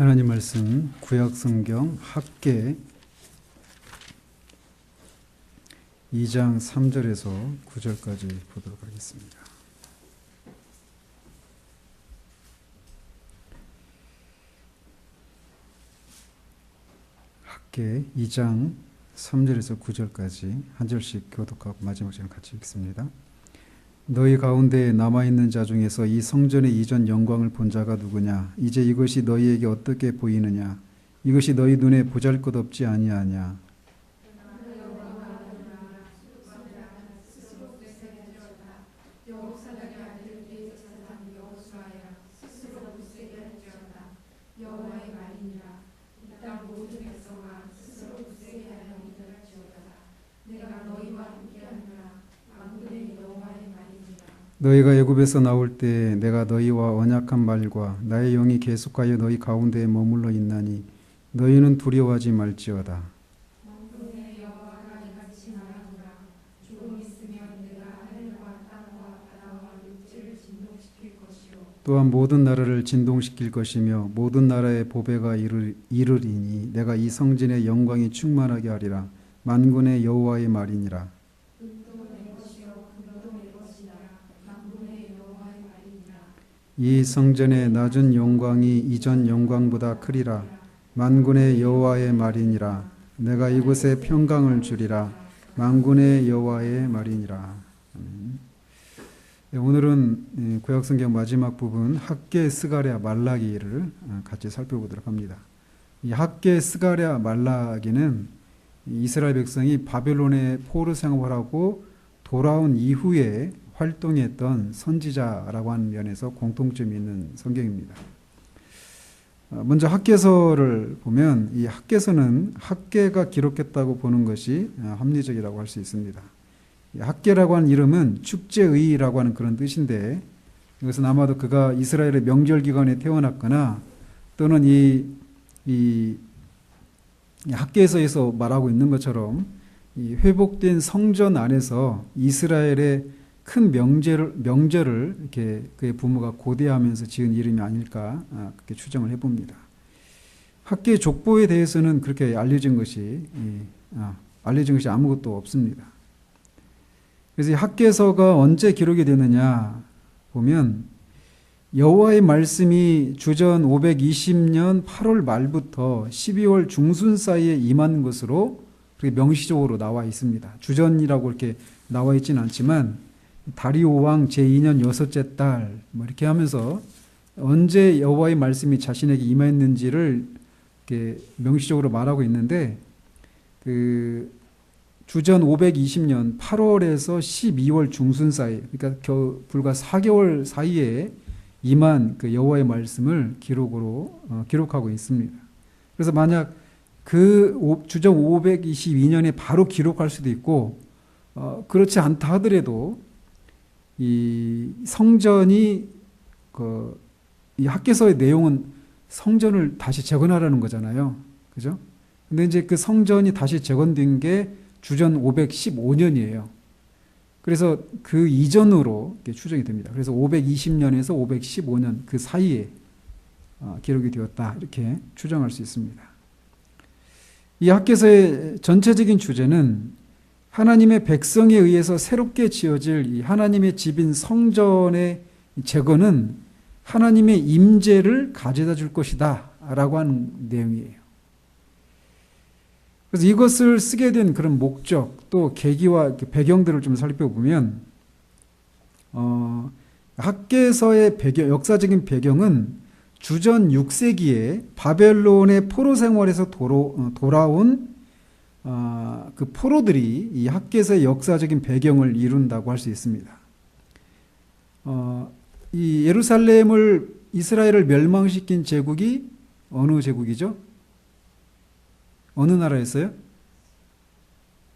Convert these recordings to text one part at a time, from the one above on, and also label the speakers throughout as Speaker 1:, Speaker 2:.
Speaker 1: 하나님 말씀 구약성경 학개 2장 3절에서 9절까지 보도록 하겠습니다. 학개 2장 3절에서 9절까지 한 절씩 교독하고 마지막 절은 같이 읽습니다. 너희 가운데 남아있는 자 중에서 이 성전의 이전 영광을 본 자가 누구냐? 이제 이것이 너희에게 어떻게 보이느냐? 이것이 너희 눈에 보잘것없지 아니하냐? 너희가 애굽에서 나올 때 내가 너희와 언약한 말과 나의 영이 계속하여 너희 가운데에 머물러 있나니 너희는 두려워하지 말지어다. 또한 모든 나라를 진동시킬 것이며 모든 나라의 보배가 이르리니 내가 이 성전의 영광이 충만하게 하리라. 만군의 여호와의 말이니라. 이 성전의 낮은 영광이 이전 영광보다 크리라. 만군의 여호와의 말이니라. 내가 이곳에 평강을 주리라. 만군의 여호와의 말이니라. 오늘은 구약성경 마지막 부분 학개, 스가랴, 말라기를 같이 살펴보도록 합니다. 이 학개, 스가랴, 말라기는 이스라엘 백성이 바벨론의 포로 생활하고 돌아온 이후에 활동했던 선지자라고 하는 면에서 공통점이 있는 성경입니다. 먼저 학개서를 보면 이 학개서는 학개가 기록했다고 보는 것이 합리적이라고 할 수 있습니다. 학개라고 하는 이름은 축제의라고 하는 그런 뜻인데 이것은 아마도 그가 이스라엘의 명절 기간에 태어났거나 또는 이 학개서에서 말하고 있는 것처럼 이 회복된 성전 안에서 이스라엘의 큰 명절을 이렇게 그의 부모가 고대하면서 지은 이름이 아닐까 그렇게 추정을 해봅니다. 학개 족보에 대해서는 그렇게 알려진 것이 아무것도 없습니다. 그래서 이 학개서가 언제 기록이 되느냐 보면 여호와의 말씀이 주전 520년 8월 말부터 12월 중순 사이에 임한 것으로 그렇게 명시적으로 나와 있습니다. 주전이라고 이렇게 나와 있지는 않지만 다리오 왕 제2년 여섯째 달 이렇게 하면서 언제 여호와의 말씀이 자신에게 임했는지를 이렇게 명시적으로 말하고 있는데 그 주전 520년 8월에서 12월 중순 사이, 그러니까 불과 4개월 사이에 임한 그 여호와의 말씀을 기록하고 있습니다. 그래서 만약 그 주전 522년에 바로 기록할 수도 있고 그렇지 않다 하더라도 이 성전이 이 학개서의 내용은 성전을 다시 재건하라는 거잖아요. 그죠? 근데 이제 그 성전이 다시 재건된 게 주전 515년이에요. 그래서 그 이전으로 추정이 됩니다. 그래서 520년에서 515년 그 사이에 기록이 되었다. 이렇게 추정할 수 있습니다. 이 학개서의 전체적인 주제는 하나님의 백성에 의해서 새롭게 지어질 이 하나님의 집인 성전의 재건은 하나님의 임재를 가져다 줄 것이다 라고 하는 내용이에요. 그래서 이것을 쓰게 된 그런 목적 또 계기와 배경들을 좀 살펴보면 학개서의 역사적인 배경은 주전 6세기에 바벨론의 포로 생활에서 돌아온 그 포로들이 이 학개서의 역사적인 배경을 이룬다고 할 수 있습니다. 이 예루살렘을 이스라엘을 멸망시킨 제국이 어느 제국이죠? 어느 나라였어요?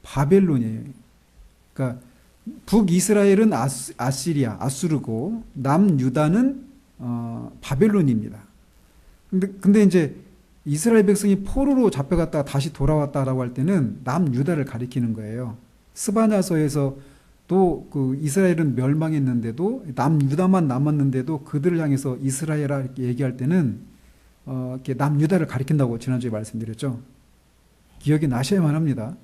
Speaker 1: 바벨론이에요. 그러니까 북이스라엘은 아수르고 남유다는 바벨론입니다. 근데 이제 이스라엘 백성이 포로로 잡혀갔다가 다시 돌아왔다라고 할 때는 남유다를 가리키는 거예요. 스바냐서에서 또 그 이스라엘은 멸망했는데도 남유다만 남았는데도 그들을 향해서 이스라엘아 이렇게 얘기할 때는 이렇게 남유다를 가리킨다고 지난주에 말씀드렸죠. 기억이 나셔야만 합니다.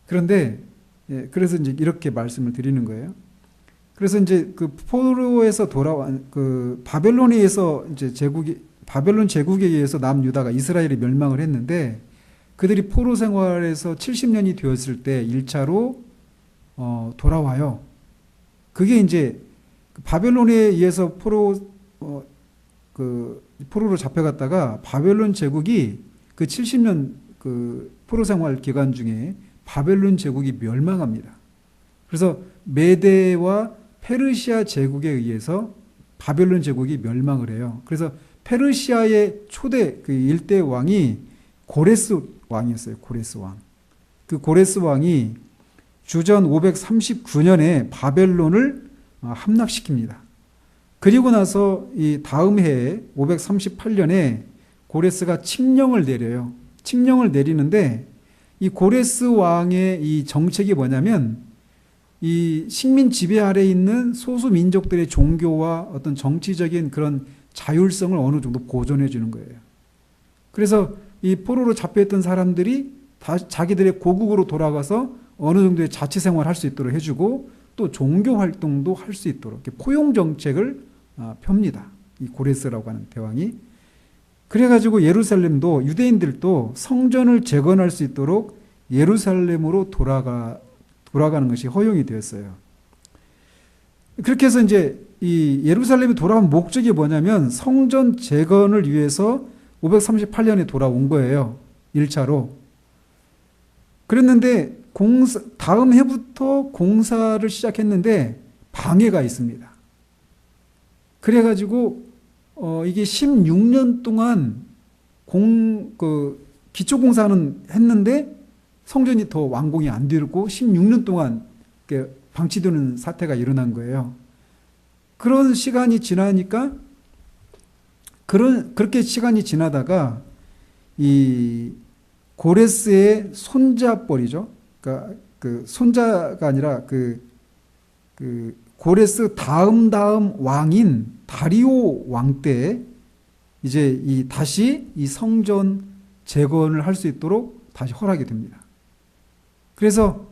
Speaker 1: 그런데 그래서 이제 이렇게 말씀을 드리는 거예요. 그래서 이제 그 포로에서 돌아온 그 바벨론에 의해서 이제 바벨론 제국에 의해서 남유다가 이스라엘이 멸망을 했는데 그들이 포로 생활에서 70년이 되었을 때 1차로 돌아와요. 그게 이제 바벨론에 의해서 포로로 잡혀갔다가 바벨론 제국이 그 70년 그 포로 생활 기간 중에 바벨론 제국이 멸망합니다. 그래서 메대와 페르시아 제국에 의해서 바벨론 제국이 멸망을 해요. 그래서 페르시아의 초대 그 일대 왕이 고레스 왕이었어요. 고레스 왕. 그 고레스 왕이 주전 539년에 바벨론을 함락시킵니다. 그리고 나서 이 다음 해에 538년에 고레스가 칙령을 내려요. 칙령을 내리는데 이 고레스 왕의 이 정책이 뭐냐면 이 식민 지배 아래 있는 소수 민족들의 종교와 어떤 정치적인 그런 자율성을 어느 정도 보존해 주는 거예요. 그래서 이 포로로 잡혀있던 사람들이 자기들의 고국으로 돌아가서 어느 정도의 자치 생활을 할 수 있도록 해주고 또 종교 활동도 할 수 있도록 이렇게 포용 정책을 펴니다. 이 고레스라고 하는 대왕이. 그래가지고 예루살렘도 유대인들도 성전을 재건할 수 있도록 예루살렘으로 돌아가는 것이 허용이 되었어요. 그렇게 해서 이제 이 예루살렘이 돌아온 목적이 뭐냐면 성전 재건을 위해서 538년에 돌아온 거예요. 1차로. 그랬는데 다음 해부터 공사를 시작했는데 방해가 있습니다. 그래가지고 이게 16년 동안 기초공사는 했는데 성전이 더 완공이 안 되고 16년 동안 방치되는 사태가 일어난 거예요. 그런 시간이 지나니까 그렇게 시간이 지나다가 이 고레스의 손자뻘이죠. 그러니까 그 손자가 아니라 그 고레스 다음 왕인 다리오 왕 때 이제 다시 이 성전 재건을 할 수 있도록 다시 허락이 됩니다. 그래서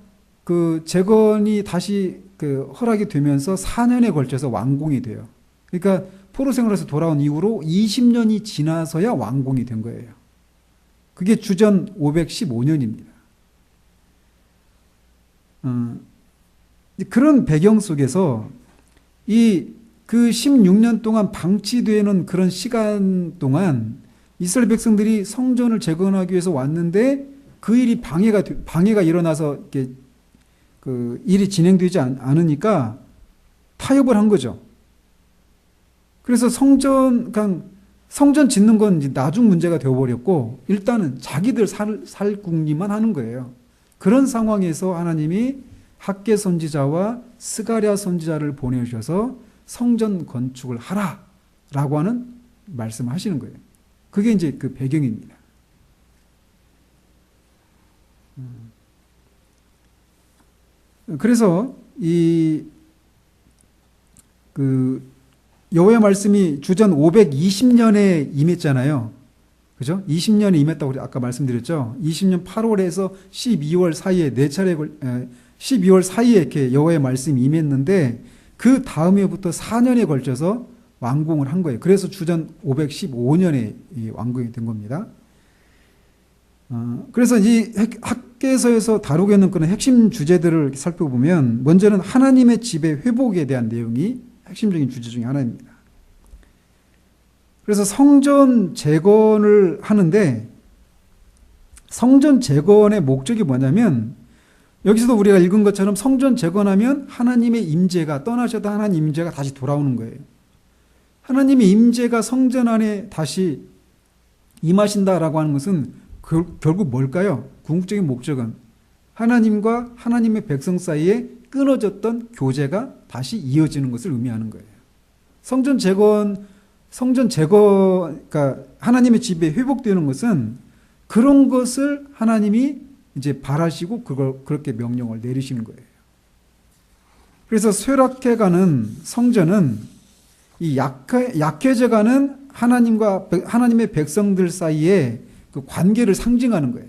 Speaker 1: 그 재건이 다시 허락이 되면서 4년에 걸쳐서 완공이 돼요. 그러니까 포로 생활에서 돌아온 이후로 20년이 지나서야 완공이 된 거예요. 그게 주전 515년입니다. 그런 배경 속에서 그 16년 동안 방치되는 그런 시간 동안 이스라엘 백성들이 성전을 재건하기 위해서 왔는데 그 일이 방해가 일어나서 이렇게 그 일이 진행되지 않으니까 타협을 한 거죠. 그래서 성전 짓는 건 이제 나중 문제가 되어버렸고 일단은 자기들 살 궁리만 하는 거예요. 그런 상황에서 하나님이 학개 선지자와 스가랴 선지자를 보내주셔서 성전 건축을 하라라고 하는 말씀을 하시는 거예요. 그게 이제 그 배경입니다. 그래서 여호와의 말씀이 주전 520년에 임했잖아요. 그죠? 20년에 임했다고 아까 말씀드렸죠. 20년 8월에서 12월 사이에 12월 사이에 이렇게 여호와의 말씀이 임했는데 그 다음 해부터 4년에 걸쳐서 완공을 한 거예요. 그래서 주전 515년에 완공이 된 겁니다. 그래서 이 학개서에서 다루고 있는 그런 핵심 주제들을 살펴보면 먼저는 하나님의 집의 회복에 대한 내용이 핵심적인 주제 중에 하나입니다. 그래서 성전 재건을 하는데 성전 재건의 목적이 뭐냐면 여기서도 우리가 읽은 것처럼 성전 재건하면 하나님의 임재가 떠나셨던 하나님 임재가 다시 돌아오는 거예요. 하나님의 임재가 성전 안에 다시 임하신다라고 하는 것은 결국 뭘까요? 궁극적인 목적은 하나님과 하나님의 백성 사이에 끊어졌던 교제가 다시 이어지는 것을 의미하는 거예요. 성전 재건, 그러니까 하나님의 집에 회복되는 것은 그런 것을 하나님이 이제 바라시고 그렇게 명령을 내리시는 거예요. 그래서 쇠락해가는 성전은 이 약해져가는 하나님의 백성들 사이에 그 관계를 상징하는 거예요.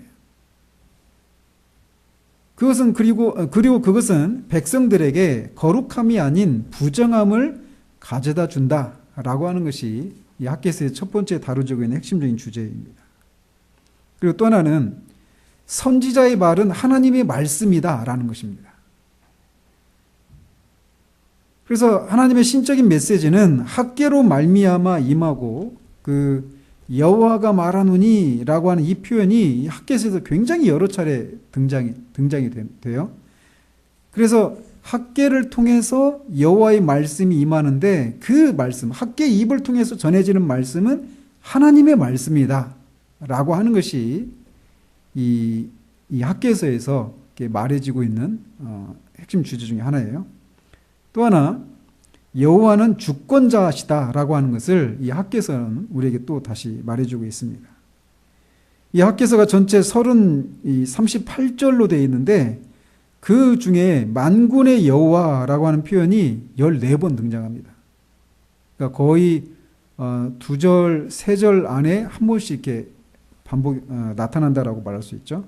Speaker 1: 그리고 그것은 백성들에게 거룩함이 아닌 부정함을 가져다 준다라고 하는 것이 이 학개서의 첫 번째 다루려고 있는 핵심적인 주제입니다. 그리고 또 하나는 선지자의 말은 하나님의 말씀이다라는 것입니다. 그래서 하나님의 신적인 메시지는 학개로 말미암아 임하고 그 여호와가 말하노니라고 하는 이 표현이 학개서에서 굉장히 여러 차례 등장이 돼요. 그래서 학개를 통해서 여호와의 말씀이 임하는데 그 말씀, 학개의 입을 통해서 전해지는 말씀은 하나님의 말씀이다라고 하는 것이 이 학개서에서 말해지고 있는 핵심 주제 중에 하나예요. 또 하나, 여호와는 주권자시다라고 하는 것을 이 학개서는 우리에게 또 다시 말해주고 있습니다. 이 학개서가 전체 38절로 되어 있는데 그 중에 만군의 여호와라고 하는 표현이 14번 등장합니다. 그러니까 거의 2절, 3절 안에 한 번씩 이렇게 나타난다라고 말할 수 있죠.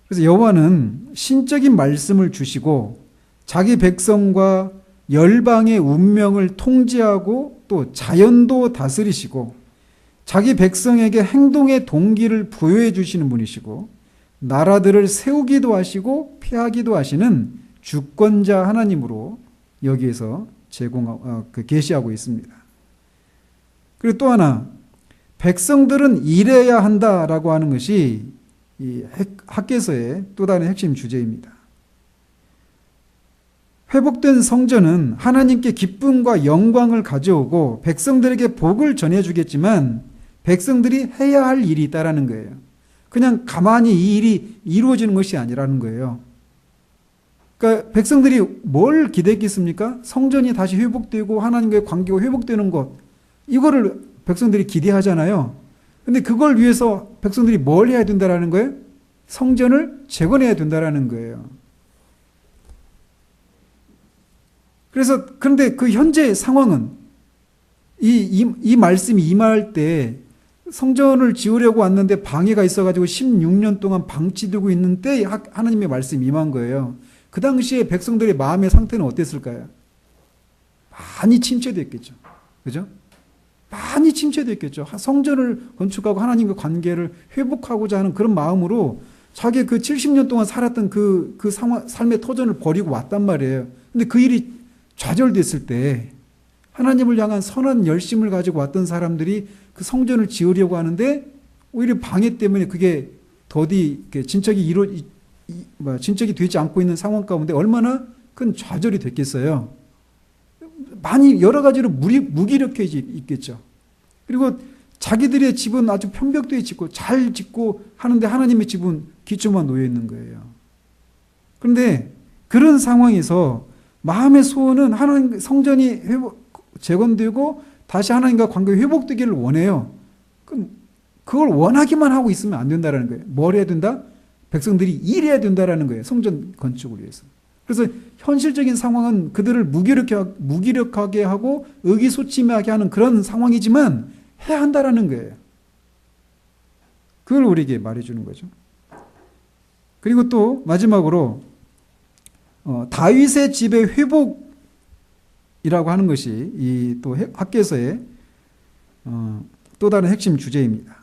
Speaker 1: 그래서 여호와는 신적인 말씀을 주시고 자기 백성과 열방의 운명을 통제하고 또 자연도 다스리시고 자기 백성에게 행동의 동기를 부여해 주시는 분이시고 나라들을 세우기도 하시고 폐하기도 하시는 주권자 하나님으로 여기에서 계시하고 있습니다. 그리고 또 하나, 백성들은 일해야 한다라고 하는 것이 이 학개서의 또 다른 핵심 주제입니다. 회복된 성전은 하나님께 기쁨과 영광을 가져오고 백성들에게 복을 전해주겠지만 백성들이 해야 할 일이 있다라는 거예요. 그냥 가만히 이 일이 이루어지는 것이 아니라는 거예요. 그러니까 백성들이 뭘 기대했겠습니까? 성전이 다시 회복되고 하나님과의 관계가 회복되는 것, 이거를 백성들이 기대하잖아요. 근데 그걸 위해서 백성들이 뭘 해야 된다라는 거예요? 성전을 재건해야 된다라는 거예요. 그런데 그 현재 상황은 이 말씀이 임할 때 성전을 지으려고 왔는데 방해가 있어가지고 16년 동안 방치되고 있는 때 하나님의 말씀이 임한 거예요. 그 당시에 백성들의 마음의 상태는 어땠을까요? 많이 침체됐겠죠. 그죠? 많이 침체됐겠죠. 성전을 건축하고 하나님과 관계를 회복하고자 하는 그런 마음으로 자기 그 70년 동안 살았던 그 삶의 터전을 버리고 왔단 말이에요. 근데 그 일이 좌절됐을 때 하나님을 향한 선한 열심을 가지고 왔던 사람들이 그 성전을 지으려고 하는데 오히려 방해 때문에 그게 더디 진척이 되지 않고 있는 상황 가운데 얼마나 큰 좌절이 됐겠어요. 많이 여러 가지로 무기력해져 있겠죠. 그리고 자기들의 집은 아주 편벽되게 짓고 잘 짓고 하는데 하나님의 집은 기초만 놓여 있는 거예요. 그런데 그런 상황에서 마음의 소원은 하나님 성전이 재건되고 다시 하나님과 관계가 회복되기를 원해요. 그걸 원하기만 하고 있으면 안 된다는 거예요. 뭘 해야 된다? 백성들이 일해야 된다는 거예요. 성전 건축을 위해서. 그래서 현실적인 상황은 그들을 무기력하게 하고 의기소침하게 하는 그런 상황이지만 해야 한다는 거예요. 그걸 우리에게 말해주는 거죠. 그리고 또 마지막으로 다윗의 집의 회복이라고 하는 것이 이 또 학개서의 또 다른 핵심 주제입니다.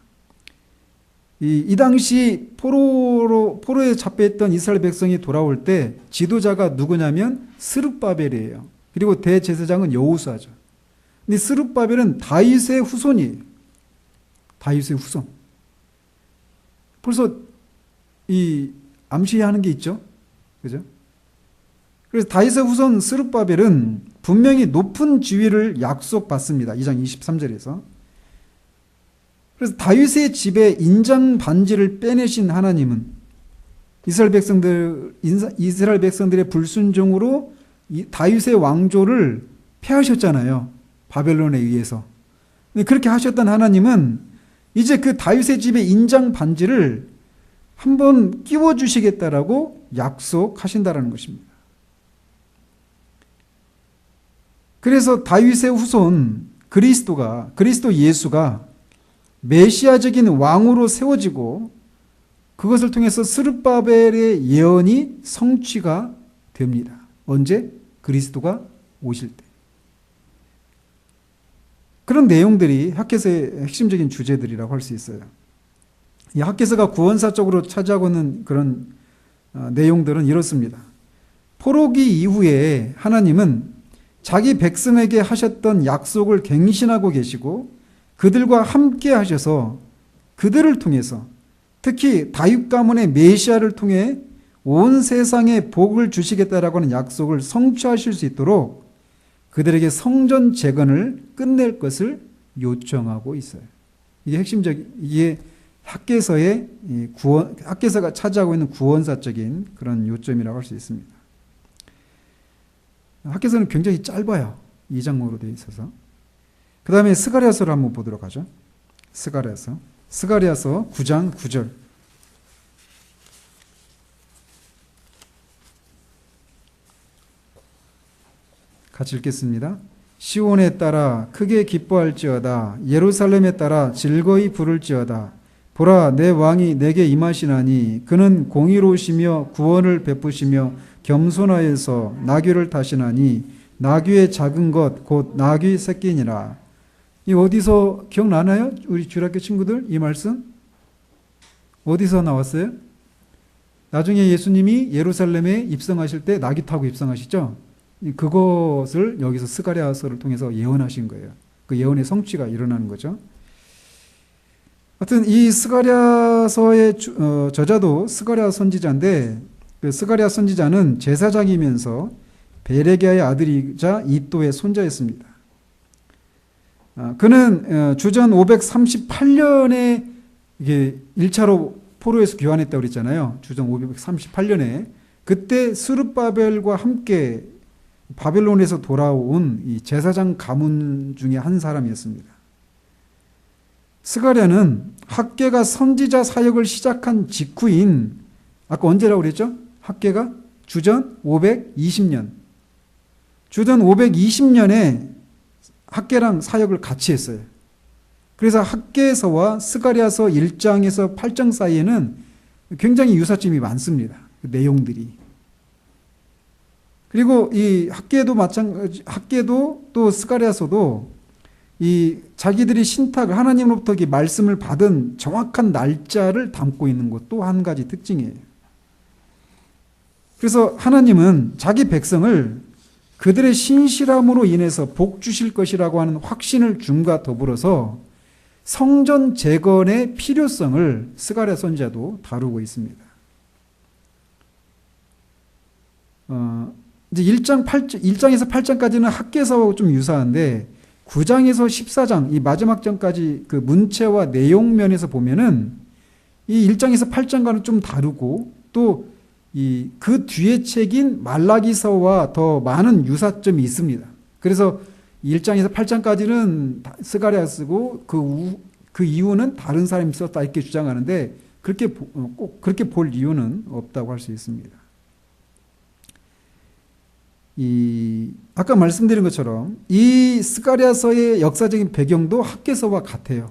Speaker 1: 이 당시 포로에 잡혀있던 이스라엘 백성이 돌아올 때 지도자가 누구냐면 스룹바벨이에요. 그리고 대제사장은 여호수아죠. 근데 스룹바벨은 다윗의 후손이에요. 다윗의 후손. 벌써 이 암시하는 게 있죠. 그죠? 그래서 다윗의 후손 스룹바벨은 분명히 높은 지위를 약속받습니다. 2장 23절에서. 그래서 다윗의 집에 인장 반지를 빼내신 하나님은 이스라엘 백성들의 불순종으로 다윗의 왕조를 폐하셨잖아요. 바벨론에 의해서. 그렇게 하셨던 하나님은 이제 그 다윗의 집에 인장 반지를 한번 끼워주시겠다라고 약속하신다라는 것입니다. 그래서 다윗의 후손 그리스도 예수가 메시아적인 왕으로 세워지고 그것을 통해서 스룹바벨의 예언이 성취가 됩니다. 언제? 그리스도가 오실 때. 그런 내용들이 학개서의 핵심적인 주제들이라고 할 수 있어요. 이 학개서가 구원사적으로 차지하고 있는 그런 내용들은 이렇습니다. 포로기 이후에 하나님은 자기 백성에게 하셨던 약속을 갱신하고 계시고 그들과 함께 하셔서 그들을 통해서 특히 다윗 가문의 메시아를 통해 온 세상에 복을 주시겠다라고 하는 약속을 성취하실 수 있도록 그들에게 성전 재건을 끝낼 것을 요청하고 있어요. 이게 학개서의 학개서가 차지하고 있는 구원사적인 그런 요점이라고 할 수 있습니다. 학개서는 굉장히 짧아요. 2장으로 되어 있어서. 그 다음에 스가랴서를 한번 보도록 하죠. 스가랴서 9장 9절. 같이 읽겠습니다. 시온에 따라 크게 기뻐할지어다. 예루살렘에 따라 즐거이 부를지어다. 보라, 내 왕이 내게 임하시나니 그는 공의로우시며 구원을 베푸시며 겸손하여서 나귀를 타시나니 나귀의 작은 것 곧 나귀 새끼니라. 이 어디서 기억나나요? 우리 주일학교 친구들 이 말씀? 어디서 나왔어요? 나중에 예수님이 예루살렘에 입성하실 때 나귀 타고 입성하시죠? 그것을 여기서 스가랴서를 통해서 예언하신 거예요. 그 예언의 성취가 일어나는 거죠. 하여튼 이 스가랴서의 저자도 스가랴 선지자인데 그 스가랴 선지자는 제사장이면서 베레기야의 아들이자 이또의 손자였습니다. 그는 주전 538년에 이게 1차로 포로에서 귀환했다고 그랬잖아요. 주전 538년에 그때 스룹바벨과 함께 바벨론에서 돌아온 이 제사장 가문 중에 한 사람이었습니다. 스가랴는 학개가 선지자 사역을 시작한 직후인 아까 언제라고 그랬죠? 학개가 주전 520년. 주전 520년에 학개랑 사역을 같이 했어요. 그래서 학개서와 스가랴서 1장에서 8장 사이에는 굉장히 유사점이 많습니다. 그 내용들이. 그리고 이 학개도 또 스가랴서도 이 자기들이 신탁을 하나님으로부터 이 말씀을 받은 정확한 날짜를 담고 있는 것도 한 가지 특징이에요. 그래서 하나님은 자기 백성을 그들의 신실함으로 인해서 복 주실 것이라고 하는 확신을 줌과 더불어서 성전 재건의 필요성을 스가랴 선지자도 다루고 있습니다. 이제 1장에서 8장까지는 학개서하고 좀 유사한데 9장에서 14장 이 마지막 장까지 그 문체와 내용 면에서 보면은 이 1장에서 8장과는 좀 다르고 또 그 뒤에 책인 말라기서와 더 많은 유사점이 있습니다. 그래서 1장에서 8장까지는 스가랴 쓰고 그 이후는 다른 사람이 썼다 이렇게 주장하는데 꼭 그렇게 볼 이유는 없다고 할 수 있습니다. 아까 말씀드린 것처럼 이 스가랴서의 역사적인 배경도 학개서와 같아요.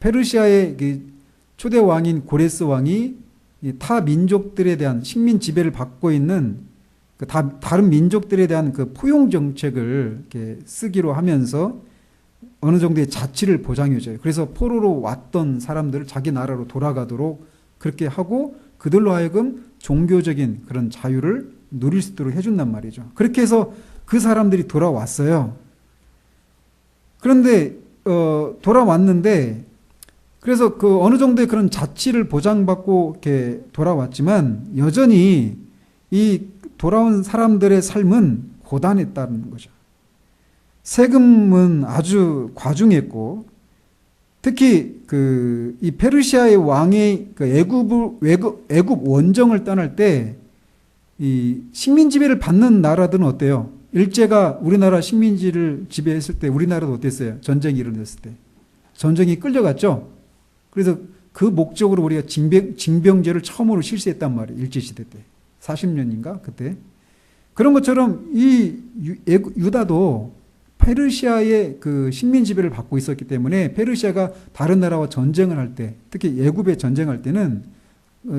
Speaker 1: 페르시아의 초대 왕인 고레스 왕이 타 민족들에 대한 식민 지배를 받고 있는 다른 민족들에 대한 그 포용 정책을 이렇게 쓰기로 하면서 어느 정도의 자치를 보장해줘요. 그래서 포로로 왔던 사람들을 자기 나라로 돌아가도록 그렇게 하고 그들로 하여금 종교적인 그런 자유를 누릴 수 있도록 해준단 말이죠. 그렇게 해서 그 사람들이 돌아왔어요. 그런데 돌아왔는데 그래서 그 어느 정도의 그런 자치를 보장받고 이렇게 돌아왔지만 여전히 이 돌아온 사람들의 삶은 고단했다는 거죠. 세금은 아주 과중했고 특히 이 페르시아의 왕의 애굽 원정을 떠날 때 이 식민 지배를 받는 나라들은 어때요? 일제가 우리나라 식민지를 지배했을 때 우리나라도 어땠어요? 전쟁이 일어났을 때 전쟁이 끌려갔죠. 그래서 그 목적으로 우리가 징병제를 처음으로 실시했단 말이에요. 일제시대 때 40년인가 그때 그런 것처럼 이 유다도 페르시아의 그 식민 지배를 받고 있었기 때문에 페르시아가 다른 나라와 전쟁을 할 때, 특히 애굽에 전쟁할 때는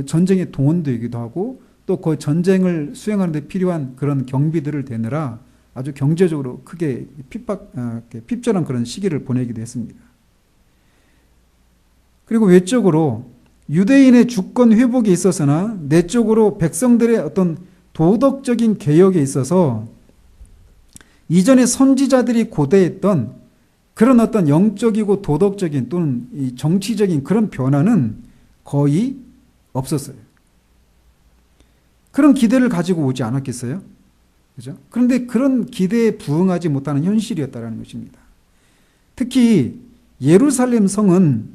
Speaker 1: 전쟁의 동원되기도 하고 또 그 전쟁을 수행하는 데 필요한 그런 경비들을 대느라 아주 경제적으로 크게 핍절한 그런 시기를 보내기도 했습니다. 그리고 외적으로 유대인의 주권 회복에 있어서나 내적으로 백성들의 어떤 도덕적인 개혁에 있어서 이전에 선지자들이 고대했던 그런 어떤 영적이고 도덕적인 또는 이 정치적인 그런 변화는 거의 없었어요. 그런 기대를 가지고 오지 않았겠어요? 그죠? 그런데 그런 기대에 부응하지 못하는 현실이었다는 것입니다. 특히 예루살렘 성은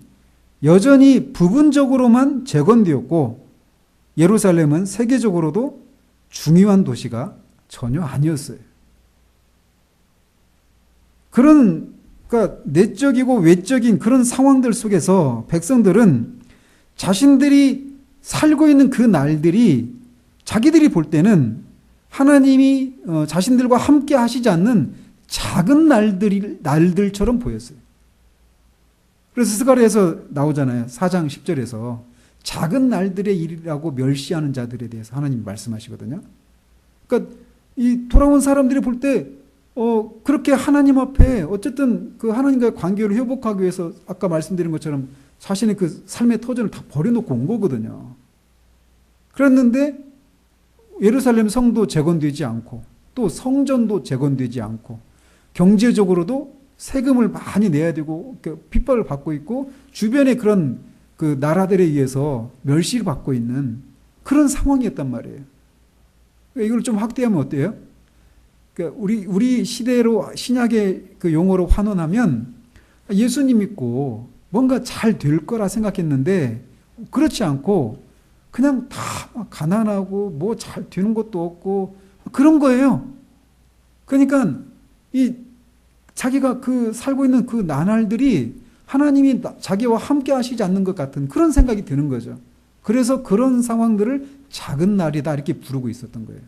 Speaker 1: 여전히 부분적으로만 재건되었고 예루살렘은 세계적으로도 중요한 도시가 전혀 아니었어요. 그러니까 내적이고 외적인 그런 상황들 속에서 백성들은 자신들이 살고 있는 그 날들이 자기들이 볼 때는 하나님이 자신들과 함께 하시지 않는 작은 날들처럼 보였어요. 그래서 스가랴에서 나오잖아요. 4장 10절에서 작은 날들의 일이라고 멸시하는 자들에 대해서 하나님이 말씀하시거든요. 그러니까 이 돌아온 사람들이 볼 때 그렇게 하나님 앞에 어쨌든 그 하나님과의 관계를 회복하기 위해서 아까 말씀드린 것처럼 자신의 그 삶의 터전을 다 버려놓고 온 거거든요. 그랬는데 예루살렘 성도 재건되지 않고 또 성전도 재건되지 않고 경제적으로도 세금을 많이 내야 되고 핍박을 받고 있고 주변의 그런 그 나라들에 의해서 멸시를 받고 있는 그런 상황이었단 말이에요. 이걸 좀 확대하면 어때요? 그러니까 우리 시대로 신약의 그 용어로 환원하면 예수님 믿고 뭔가 잘 될 거라 생각했는데 그렇지 않고 그냥 다 가난하고 뭐 잘 되는 것도 없고 그런 거예요. 그러니까 이 자기가 그 살고 있는 그 나날들이 하나님이 자기와 함께 하시지 않는 것 같은 그런 생각이 드는 거죠. 그래서 그런 상황들을 작은 날이다 이렇게 부르고 있었던 거예요.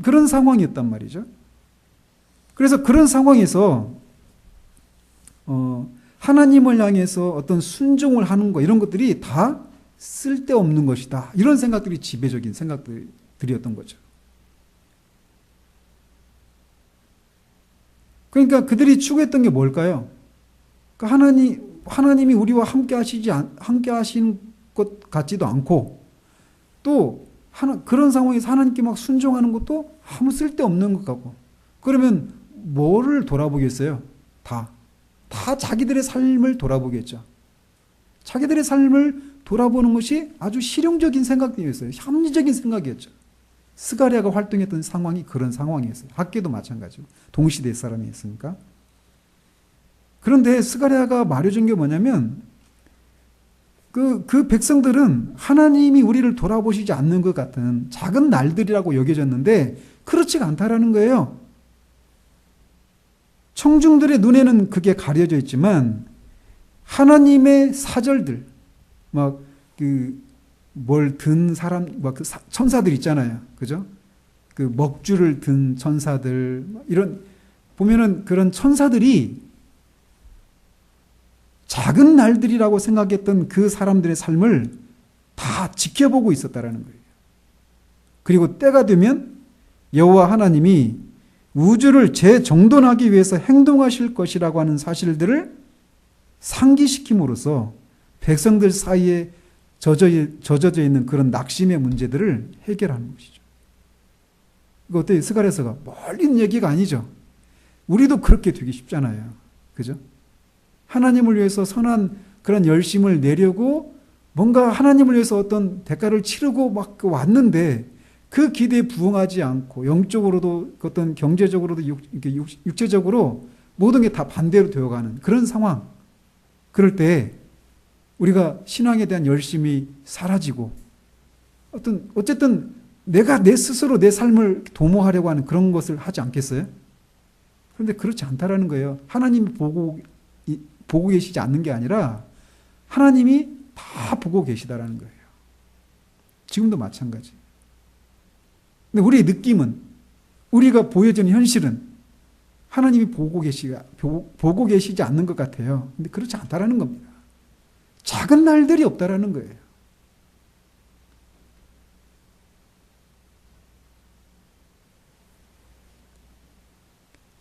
Speaker 1: 그런 상황이었단 말이죠. 그래서 그런 상황에서 하나님을 향해서 어떤 순종을 하는 거 이런 것들이 다 쓸데없는 것이다. 이런 생각들이 지배적인 생각들이었던 거죠. 그러니까 그들이 추구했던 게 뭘까요? 그러니까 하나님이 우리와 함께 하시는 것 같지도 않고 또 그런 상황에서 하나님께 막 순종하는 것도 아무 쓸데없는 것 같고 그러면 뭐를 돌아보겠어요? 다 자기들의 삶을 돌아보겠죠. 자기들의 삶을 돌아보는 것이 아주 실용적인 생각이었어요. 합리적인 생각이었죠. 스가랴가 활동했던 상황이 그런 상황이었어요. 학계도 마찬가지고 동시대 사람이었으니까. 그런데 스가랴가 말해준 게 뭐냐면 그 백성들은 하나님이 우리를 돌아보시지 않는 것 같은 작은 날들이라고 여겨졌는데 그렇지가 않다라는 거예요. 청중들의 눈에는 그게 가려져 있지만 하나님의 사절들 막 뭘 든 사람 막 그 천사들 있잖아요. 그죠? 그 먹주를 든 천사들 이런 보면은 그런 천사들이 작은 날들이라고 생각했던 그 사람들의 삶을 다 지켜보고 있었다라는 거예요. 그리고 때가 되면 여호와 하나님이 우주를 재정돈하기 위해서 행동하실 것이라고 하는 사실들을 상기시킴으로써 백성들 사이에 젖어져 있는 그런 낙심의 문제들을 해결하는 것이죠. 이거 어때요? 스가랴서가 멀리 있는 얘기가 아니죠. 우리도 그렇게 되기 쉽잖아요. 그죠? 하나님을 위해서 선한 그런 열심을 내려고 뭔가 하나님을 위해서 어떤 대가를 치르고 막 왔는데 그 기대에 부응하지 않고 영적으로도 어떤 경제적으로도 육체적으로 모든 게 다 반대로 되어가는 그런 상황. 그럴 때 우리가 신앙에 대한 열심이 사라지고 어쨌든 내가 내 스스로 내 삶을 도모하려고 하는 그런 것을 하지 않겠어요? 그런데 그렇지 않다라는 거예요. 하나님이 보고 계시지 않는 게 아니라 하나님이 다 보고 계시다라는 거예요. 지금도 마찬가지. 근데 우리의 느낌은 우리가 보여지는 현실은 하나님이 보고 계시지 않는 것 같아요. 근데 그렇지 않다라는 겁니다. 작은 날들이 없다라는 거예요.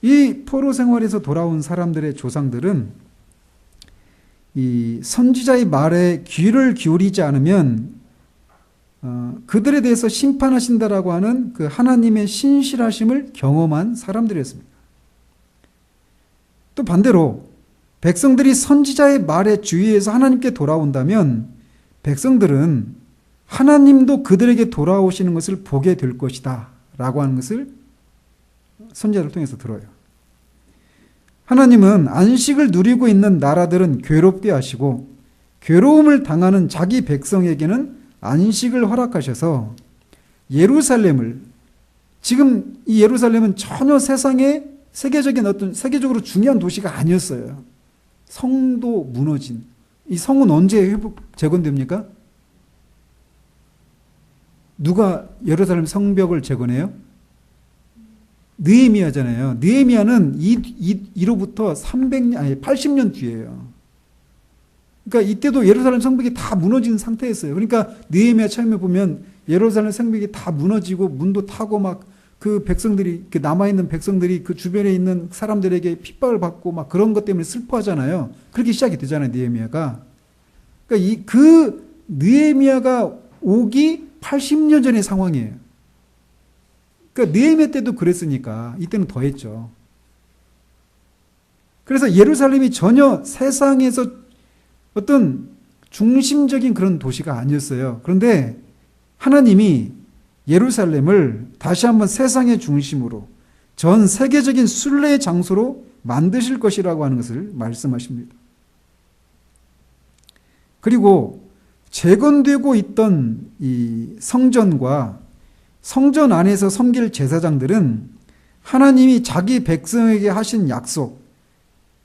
Speaker 1: 이 포로 생활에서 돌아온 사람들의 조상들은 이 선지자의 말에 귀를 기울이지 않으면 그들에 대해서 심판하신다라고 하는 그 하나님의 신실하심을 경험한 사람들이었습니다. 또 반대로 백성들이 선지자의 말에 주의해서 하나님께 돌아온다면 백성들은 하나님도 그들에게 돌아오시는 것을 보게 될 것이다 라고 하는 것을 선지자를 통해서 들어요. 하나님은 안식을 누리고 있는 나라들은 괴롭게 하시고 괴로움을 당하는 자기 백성에게는 안식을 허락하셔서 예루살렘을, 지금 이 예루살렘은 전혀 세상의 세계적으로 중요한 도시가 아니었어요. 성도 무너진, 이 성은 언제 재건됩니까? 누가 예루살렘 성벽을 재건해요? 느헤미야잖아요. 느헤미야는 이로부터 80년 뒤에요. 그러니까 이때도 예루살렘 성벽이 다 무너진 상태였어요. 그러니까 느헤미야 처음에 보면 예루살렘 성벽이 다 무너지고 문도 타고 막 그 백성들이, 그 남아있는 백성들이 그 주변에 있는 사람들에게 핍박을 받고 막 그런 것 때문에 슬퍼하잖아요. 그렇게 시작이 되잖아요, 느헤미야가. 그러니까 그 느헤미야가 오기 80년 전의 상황이에요. 그러니까 느헤미야 때도 그랬으니까 이때는 더 했죠. 그래서 예루살렘이 전혀 세상에서 어떤 중심적인 그런 도시가 아니었어요. 그런데 하나님이 예루살렘을 다시 한번 세상의 중심으로, 전 세계적인 순례의 장소로 만드실 것이라고 하는 것을 말씀하십니다. 그리고 재건되고 있던 이 성전과 성전 안에서 섬길 제사장들은 하나님이 자기 백성에게 하신 약속,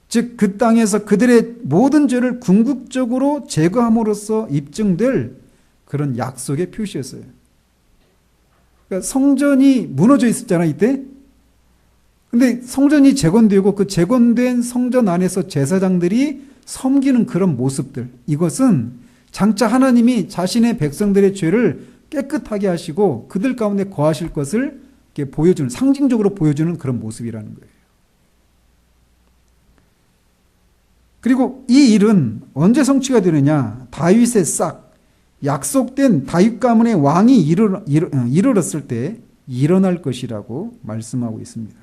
Speaker 1: 즉 그 땅에서 그들의 모든 죄를 궁극적으로 제거함으로써 입증될 그런 약속의 표시였어요. 그러니까 성전이 무너져 있었잖아요, 이때. 근데 성전이 재건되고 그 재건된 성전 안에서 제사장들이 섬기는 그런 모습들, 이것은 장차 하나님이 자신의 백성들의 죄를 깨끗하게 하시고 그들 가운데 거하실 것을 이렇게 보여주는, 상징적으로 보여주는 그런 모습이라는 거예요. 그리고 이 일은 언제 성취가 되느냐? 다윗의 싹, 약속된 다윗 가문의 왕이 이르렀을 때 일어날 것이라고 말씀하고 있습니다.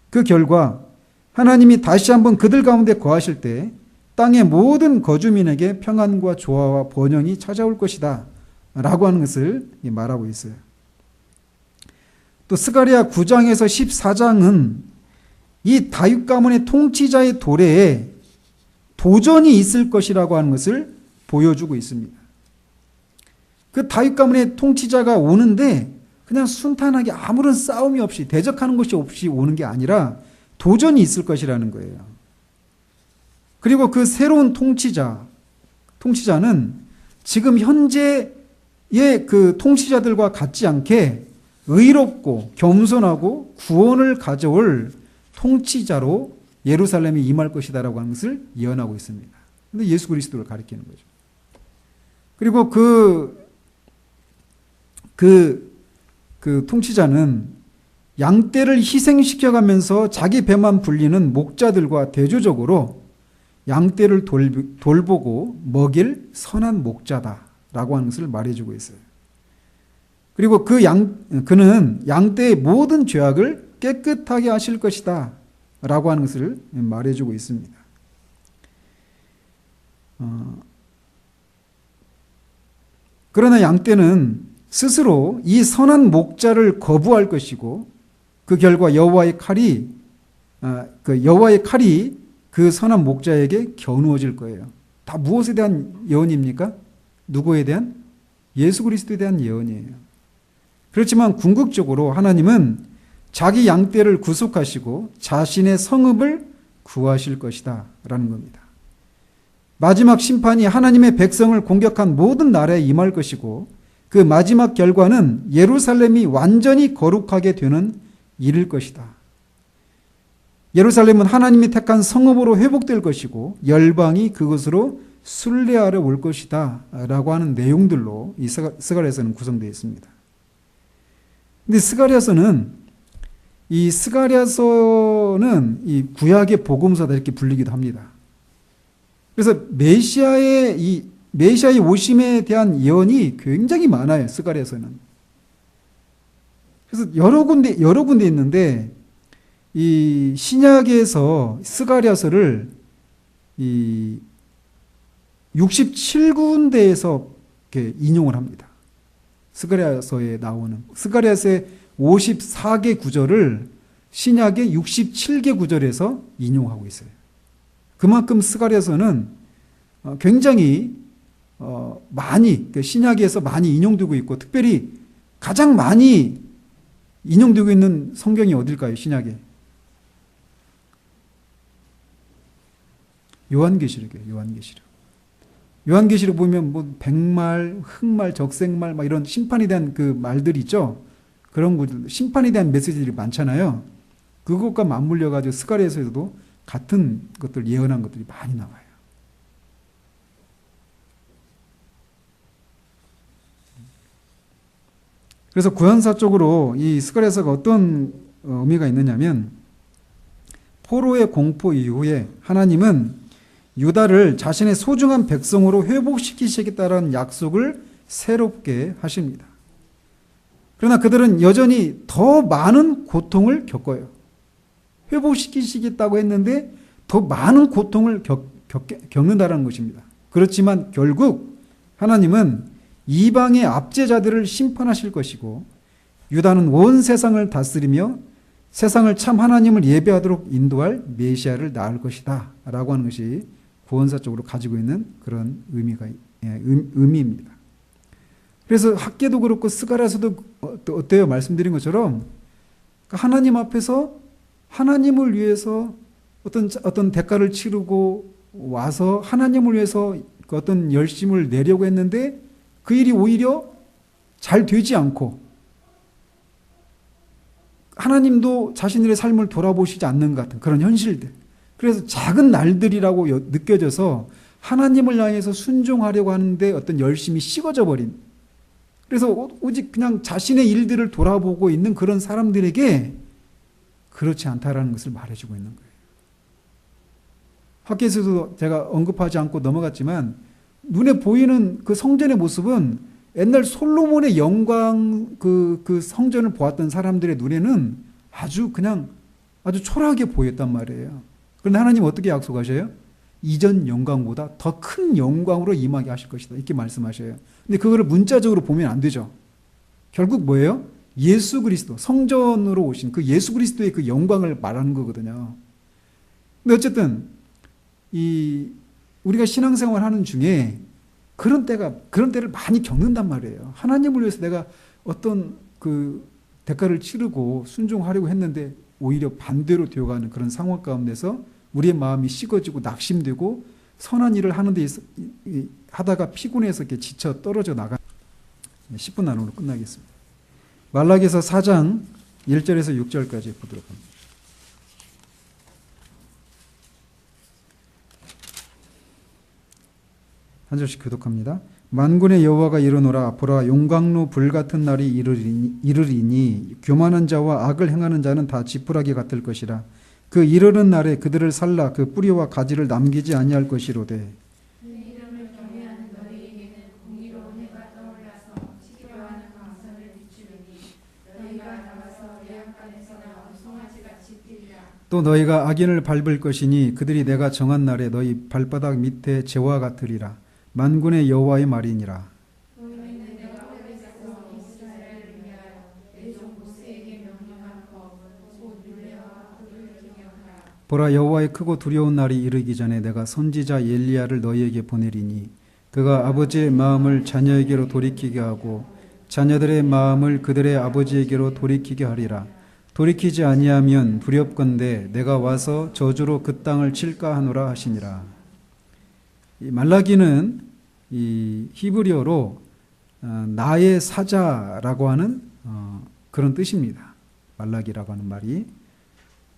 Speaker 1: 그 결과 하나님이 다시 한번 그들 가운데 거하실 때 땅의 모든 거주민에게 평안과 조화와 번영이 찾아올 것이다 라고 하는 것을 말하고 있어요. 또 스가랴 9장에서 14장은 이 다윗 가문의 통치자의 도래에 도전이 있을 것이라고 하는 것을 보여주고 있습니다. 그 다윗 가문의 통치자가 오는데 그냥 순탄하게 아무런 싸움이 없이, 대적하는 것이 없이 오는 게 아니라 도전이 있을 것이라는 거예요. 그리고 그 새로운 통치자는 지금 현재의 그 통치자들과 같지 않게 의롭고 겸손하고 구원을 가져올 통치자로 예루살렘에 임할 것이다라고 하는 것을 예언하고 있습니다. 근데 예수 그리스도를 가리키는 거죠. 그리고 그 통치자는 양떼를 희생시켜가면서 자기 배만 불리는 목자들과 대조적으로 양떼를 돌보고 먹일 선한 목자다라고 하는 것을 말해주고 있어요. 그리고 그는 양떼의 모든 죄악을 깨끗하게 하실 것이다 라고 하는 것을 말해주고 있습니다. 그러나 양떼는 스스로 이 선한 목자를 거부할 것이고 그 결과 여호와의 칼이 그 선한 목자에게 겨누어질 거예요. 다 무엇에 대한 예언입니까? 누구에 대한? 예수 그리스도에 대한 예언이에요. 그렇지만 궁극적으로 하나님은 자기 양떼를 구속하시고 자신의 성읍을 구하실 것이다 라는 겁니다. 마지막 심판이 하나님의 백성을 공격한 모든 나라에 임할 것이고 그 마지막 결과는 예루살렘이 완전히 거룩하게 되는 일일 것이다. 예루살렘은 하나님이 택한 성읍으로 회복될 것이고 열방이 그것으로 순례하러 올 것이다 라고 하는 내용들로 이 스가랴서는 구성되어 있습니다. 근데 스가랴서는 이 구약의 복음서다 이렇게 불리기도 합니다. 그래서 메시아의 오심에 대한 예언이 굉장히 많아요. 스가랴서는. 그래서 여러 군데 있는데 이 신약에서 스가랴서를 이 67군데에서 이렇게 인용을 합니다. 스가랴서에 나오는 스가랴서의 54개 구절을 신약의 67개 구절에서 인용하고 있어요. 그만큼 스가랴서는 굉장히 많이 신약에서 많이 인용되고 있고 특별히 가장 많이 인용되고 있는 성경이 어딜까요? 신약에 요한계시록이에요. 요한계시록 보면 뭐 백말, 흑말, 적색말 막 이런 심판에 대한 그 말들이 있죠. 그런 것들 심판에 대한 메시지들이 많잖아요. 그것과 맞물려 가지고 스가랴서에서도 같은 것들 예언한 것들이 많이 나와요. 그래서 구현사적으로 이 스가랴서가 어떤 의미가 있느냐면 포로의 공포 이후에 하나님은 유다를 자신의 소중한 백성으로 회복시키시겠다는 약속을 새롭게 하십니다. 그러나 그들은 여전히 더 많은 고통을 겪어요. 회복시키시겠다고 했는데 더 많은 고통을 겪는다는 것입니다. 그렇지만 결국 하나님은 이방의 압제자들을 심판하실 것이고 유다는 온 세상을 다스리며 세상을 참 하나님을 예배하도록 인도할 메시아를 낳을 것이다 라고 하는 것이 구원사적으로 가지고 있는 그런 의미입니다. 그래서 학계도 그렇고 스가랴서도 어때요? 말씀드린 것처럼 하나님 앞에서 하나님을 위해서 어떤 대가를 치르고 와서 하나님을 위해서 어떤 열심을 내려고 했는데 그 일이 오히려 잘 되지 않고 하나님도 자신들의 삶을 돌아보시지 않는 것 같은 그런 현실들. 그래서 작은 날들이라고 느껴져서 하나님을 향해서 순종하려고 하는데 어떤 열심이 식어져 버린. 그래서 오직 그냥 자신의 일들을 돌아보고 있는 그런 사람들에게 그렇지 않다라는 것을 말해주고 있는 거예요. 학교에서도 제가 언급하지 않고 넘어갔지만 눈에 보이는 그 성전의 모습은 옛날 솔로몬의 영광 그 성전을 보았던 사람들의 눈에는 아주 초라하게 보였단 말이에요. 그런데 하나님 어떻게 약속하셔요? 이전 영광보다 더 큰 영광으로 임하게 하실 것이다. 이렇게 말씀하셔요. 근데 그거를 문자적으로 보면 안 되죠. 결국 뭐예요? 예수 그리스도, 성전으로 오신 그 예수 그리스도의 그 영광을 말하는 거거든요. 근데 어쨌든 우리가 신앙생활 하는 중에 그런 때를 많이 겪는단 말이에요. 하나님을 위해서 내가 어떤 그 대가를 치르고 순종하려고 했는데 오히려 반대로 되어가는 그런 상황 가운데서 우리의 마음이 식어지고 낙심되고 선한 일을 하다가 피곤해서 이렇게 지쳐 떨어져 나가. 10분 안으로 끝나겠습니다. 말라기서 4장 1절에서 6절까지 보도록 합니다. 한 절씩 교독합니다. 만군의 여호와가 이르노라 보라 용광로 불같은 날이 이르리니 교만한 자와 악을 행하는 자는 다 지푸라기 같을 것이라. 그 이르는 날에 그들을 살라 그 뿌리와 가지를 남기지 아니할 것이로되 또 너희가 악인을 밟을 것이니 그들이 내가 정한 날에 너희 발바닥 밑에 재와 같으리라. 만군의 여호와의 말이니라. 보라 여호와의 크고 두려운 날이 이르기 전에 내가 선지자 엘리야를 너희에게 보내리니 그가 아버지의 마음을 자녀에게로 돌이키게 하고 자녀들의 마음을 그들의 아버지에게로 돌이키게 하리라. 돌이키지 아니하면 두렵건대 내가 와서 저주로 그 땅을 칠까 하노라 하시니라. 이 말라기는 이 히브리어로 나의 사자라고 하는 그런 뜻입니다. 말라기라고 하는 말이.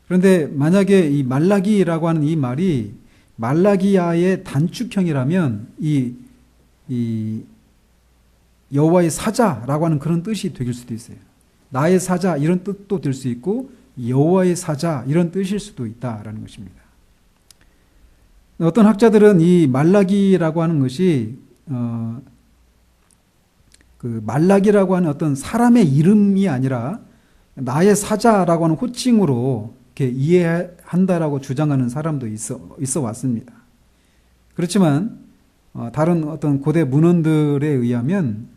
Speaker 1: 그런데 만약에 이 말라기라고 하는 이 말이 말라기야의 단축형이라면 이 여호와의 사자라고 하는 그런 뜻이 될 수도 있어요. 나의 사자 이런 뜻도 될 수 있고 여호와의 사자 이런 뜻일 수도 있다라는 것입니다. 어떤 학자들은 이 말라기라고 하는 것이 그 말라기라고 하는 어떤 사람의 이름이 아니라 나의 사자라고 하는 호칭으로 이렇게 이해한다라고 주장하는 사람도 있어 왔습니다. 그렇지만 다른 어떤 고대 문헌들에 의하면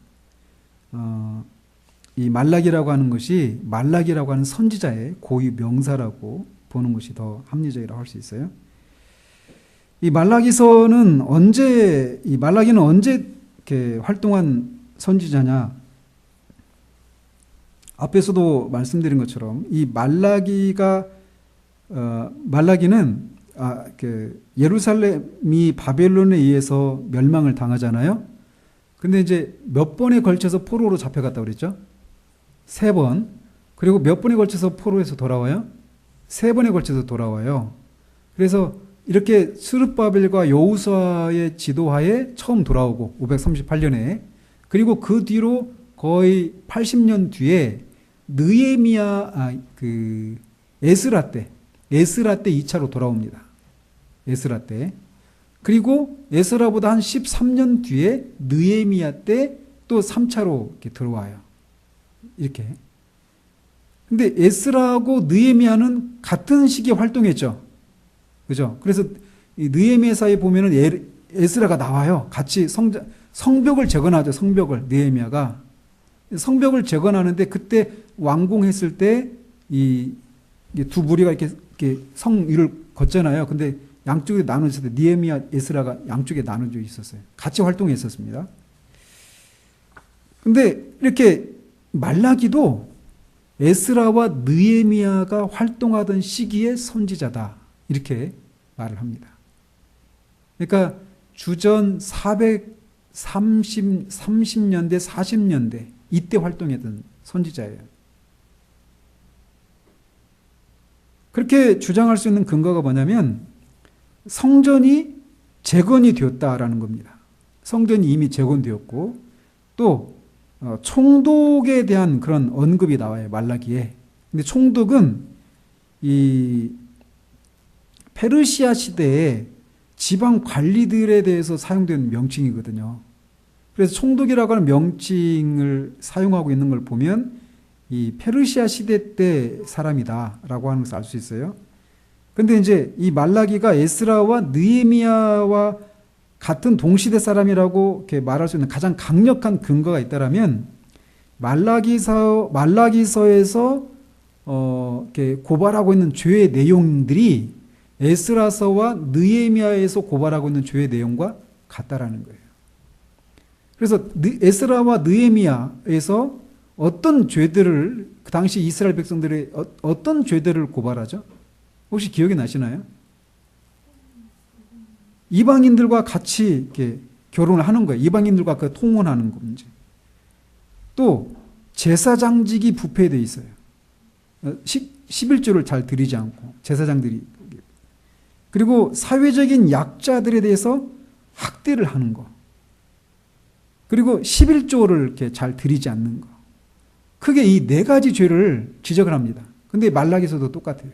Speaker 1: 이 말라기라고 하는 것이 말라기라고 하는 선지자의 고유 명사라고 보는 것이 더 합리적이라고 할 수 있어요. 이 말라기는 언제 이렇게 활동한 선지자냐? 앞에서도 말씀드린 것처럼 이 말라기는 예루살렘이 바벨론에 의해서 멸망을 당하잖아요. 근데 이제 몇 번에 걸쳐서 포로로 잡혀갔다고 그랬죠? 3번. 그리고 몇 번에 걸쳐서 포로에서 돌아와요? 3번에 걸쳐서 돌아와요. 그래서 이렇게 스룹바벨과 여호수아의 지도하에 처음 돌아오고 538년에 그리고 그 뒤로 거의 80년 뒤에 에스라 때 2차로 돌아옵니다. 에스라 때. 그리고 에스라보다 한 13년 뒤에 느헤미야 때 또 3차로 이렇게 들어와요. 이렇게. 근데 에스라하고 느헤미야는 같은 시기에 활동했죠. 그죠? 그래서 이 느헤미야사에 보면은 에스라가 나와요. 같이 성벽을 재건하죠. 성벽을 느헤미야가 성벽을 재건하는데 그때 완공했을 때 이 두 무리가 이렇게 성 위를 걷잖아요. 근데 양쪽에 나눠졌을 때 느헤미야, 에스라가 양쪽에 나눠져 있었어요. 같이 활동했었습니다. 근데 이렇게 말라기도 에스라와 느헤미야가 활동하던 시기의 선지자다. 이렇게 말을 합니다. 그러니까 주전 430년대, 40년대 이때 활동했던 선지자예요. 그렇게 주장할 수 있는 근거가 뭐냐면 성전이 재건이 되었다라는 겁니다. 성전이 이미 재건되었고 또 총독에 대한 그런 언급이 나와요. 말라기에. 근데 총독은 이 페르시아 시대에 지방 관리들에 대해서 사용된 명칭이거든요. 그래서 총독이라고 하는 명칭을 사용하고 있는 걸 보면 이 페르시아 시대 때 사람이다라고 하는 것을 알 수 있어요. 근데 이제 이 말라기가 에스라와 느헤미야와 같은 동시대 사람이라고 이렇게 말할 수 있는 가장 강력한 근거가 있다라면 말라기서에서 이렇게 고발하고 있는 죄의 내용들이 에스라서와 느헤미야에서 고발하고 있는 죄의 내용과 같다라는 거예요. 그래서 에스라와 느헤미야에서 어떤 죄들을 그 당시 이스라엘 백성들이 어떤 죄들을 고발하죠? 혹시 기억이 나시나요? 이방인들과 같이 이렇게 결혼을 하는 거예요. 이방인들과 그 통혼하는 문제. 또 제사장직이 부패되어 있어요. 11조를 잘 드리지 않고 제사장들이. 그리고 사회적인 약자들에 대해서 학대를 하는 거. 그리고 11조를 이렇게 잘 드리지 않는 거. 크게 이 4가지 죄를 지적을 합니다. 근데 말라기서도 똑같아요.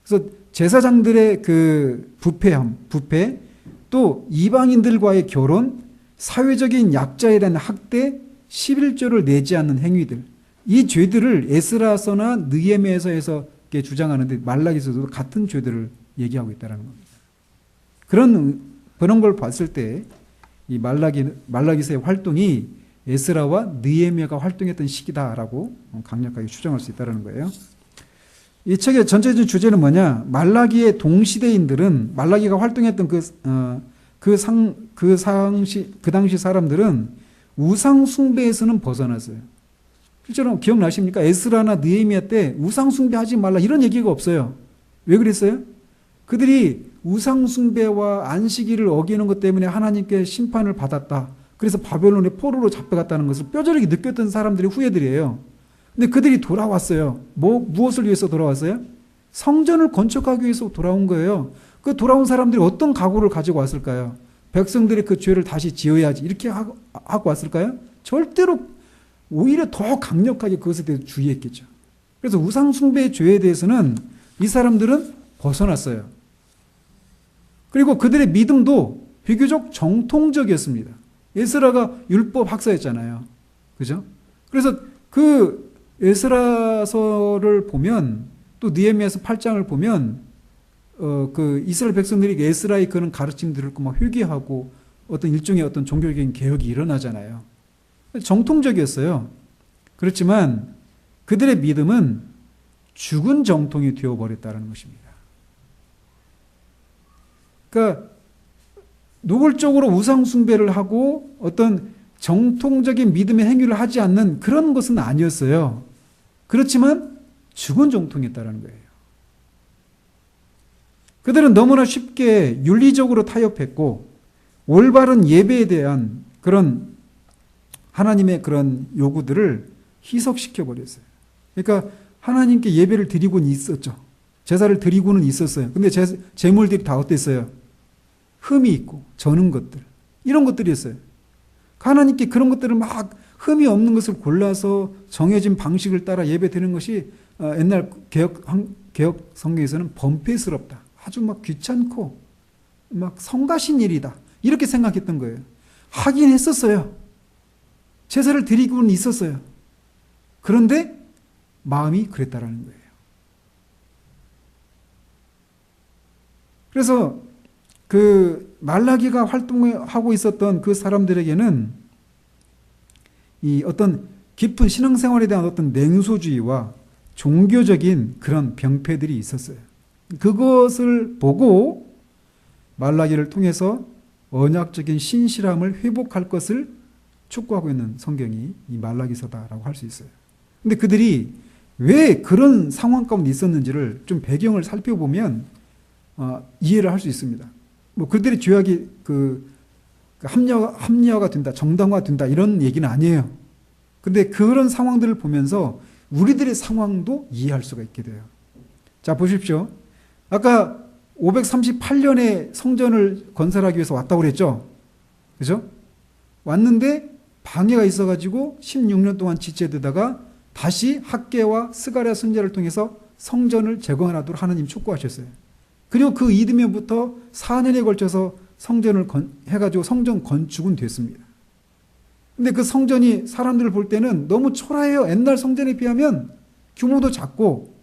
Speaker 1: 그래서 제사장들의 그 부패, 또 이방인들과의 결혼, 사회적인 약자에 대한 학대, 11조를 내지 않는 행위들, 이 죄들을 에스라서나 느헤미야서에서 주장하는데 말라기서도 같은 죄들을 얘기하고 있다는 겁니다. 그런 걸 봤을 때 이 말라기서의 활동이 에스라와 느헤미야가 활동했던 시기다라고 강력하게 추정할 수 있다는 거예요. 이 책의 전체적인 주제는 뭐냐? 말라기의 동시대인들은 말라기가 활동했던 그 당시 사람들은 우상 숭배에서는 벗어났어요. 실제로 기억나십니까? 에스라나 느헤미야 때 우상 숭배하지 말라 이런 얘기가 없어요. 왜 그랬어요? 그들이 우상 숭배와 안식일을 어기는 것 때문에 하나님께 심판을 받았다. 그래서 바벨론에 포로로 잡혀갔다는 것을 뼈저리게 느꼈던 사람들이 후예들이에요. 근데 그들이 돌아왔어요. 무엇을 위해서 돌아왔어요? 성전을 건축하기 위해서 돌아온 거예요. 그 돌아온 사람들이 어떤 각오를 가지고 왔을까요? 백성들의 그 죄를 다시 지어야지 이렇게 하고 왔을까요? 절대로 오히려 더 강력하게 그것에 대해서 주의했겠죠. 그래서 우상숭배의 죄에 대해서는 이 사람들은 벗어났어요. 그리고 그들의 믿음도 비교적 정통적이었습니다. 에스라가 율법 학사였잖아요. 그죠? 그래서 그 에스라서를 보면 또 느헤미야서 8장을 보면 그 이스라엘 백성들이 에스라의 그런 가르침들을 듣고 막 회개하고 어떤 일종의 어떤 종교적인 개혁이 일어나잖아요. 정통적이었어요. 그렇지만 그들의 믿음은 죽은 정통이 되어버렸다는 것입니다. 그러니까 노골적으로 우상숭배를 하고 어떤 정통적인 믿음의 행위를 하지 않는 그런 것은 아니었어요. 그렇지만 죽은 정통이었다는 거예요. 그들은 너무나 쉽게 윤리적으로 타협했고 올바른 예배에 대한 그런 하나님의 그런 요구들을 희석시켜 버렸어요. 그러니까 하나님께 예배를 드리고는 있었죠. 제사를 드리고는 있었어요. 근데 제물들이 다 어땠어요? 흠이 있고 저는 것들, 이런 것들이었어요. 하나님께 그런 것들을 막 흠이 없는 것을 골라서 정해진 방식을 따라 예배 드리는 것이 옛날 개혁 성경에서는 범죄스럽다. 아주 막 귀찮고 막 성가신 일이다. 이렇게 생각했던 거예요. 하긴 했었어요. 제사를 드리고는 있었어요. 그런데 마음이 그랬다라는 거예요. 그래서 그 말라기가 활동하고 있었던 그 사람들에게는 이 어떤 깊은 신앙생활에 대한 어떤 냉소주의와 종교적인 그런 병폐들이 있었어요. 그것을 보고 말라기를 통해서 언약적인 신실함을 회복할 것을 촉구하고 있는 성경이 이 말라기서다라고 할 수 있어요. 근데 그들이 왜 그런 상황 가운데 있었는지를 좀 배경을 살펴보면 이해를 할 수 있습니다. 뭐 그들의 죄악이 합리화가 된다, 정당화된다 이런 얘기는 아니에요. 근데 그런 상황들을 보면서 우리들의 상황도 이해할 수가 있게 돼요. 자, 보십시오. 아까 538년에 성전을 건설하기 위해서 왔다고 그랬죠? 그죠? 왔는데 방해가 있어가지고 16년 동안 지체되다가 다시 학개와 스가랴 선지자를 통해서 성전을 재건하도록 하나님 촉구하셨어요. 그리고 그 이듬해부터 4년에 걸쳐서 성전을 해가지고 성전 건축은 됐습니다. 근데 그 성전이 사람들을 볼 때는 너무 초라해요. 옛날 성전에 비하면 규모도 작고.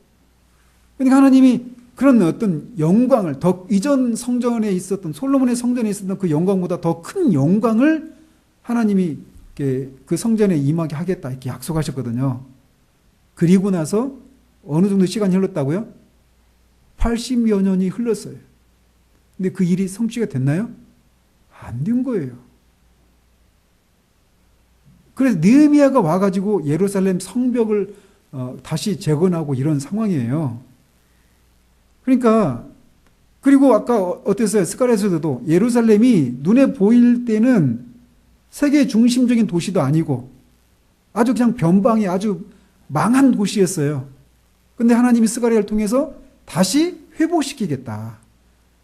Speaker 1: 그러니까 하나님이 그런 어떤 영광을 더 이전 성전에 있었던 솔로몬의 성전에 있었던 그 영광보다 더 큰 영광을 하나님이 그 성전에 임하게 하겠다 이렇게 약속하셨거든요. 그리고 나서 어느 정도 시간이 흘렀다고요? 80여 년이 흘렀어요. 근데 그 일이 성취가 됐나요? 안 된 거예요. 그래서 느헤미야가 와가지고 예루살렘 성벽을 다시 재건하고 이런 상황이에요. 그러니까 그리고 아까 어땠어요? 스가랴서도 예루살렘이 눈에 보일 때는 세계 중심적인 도시도 아니고 아주 그냥 변방이 아주 망한 도시였어요. 근데 하나님이 스가랴를 통해서 다시 회복시키겠다.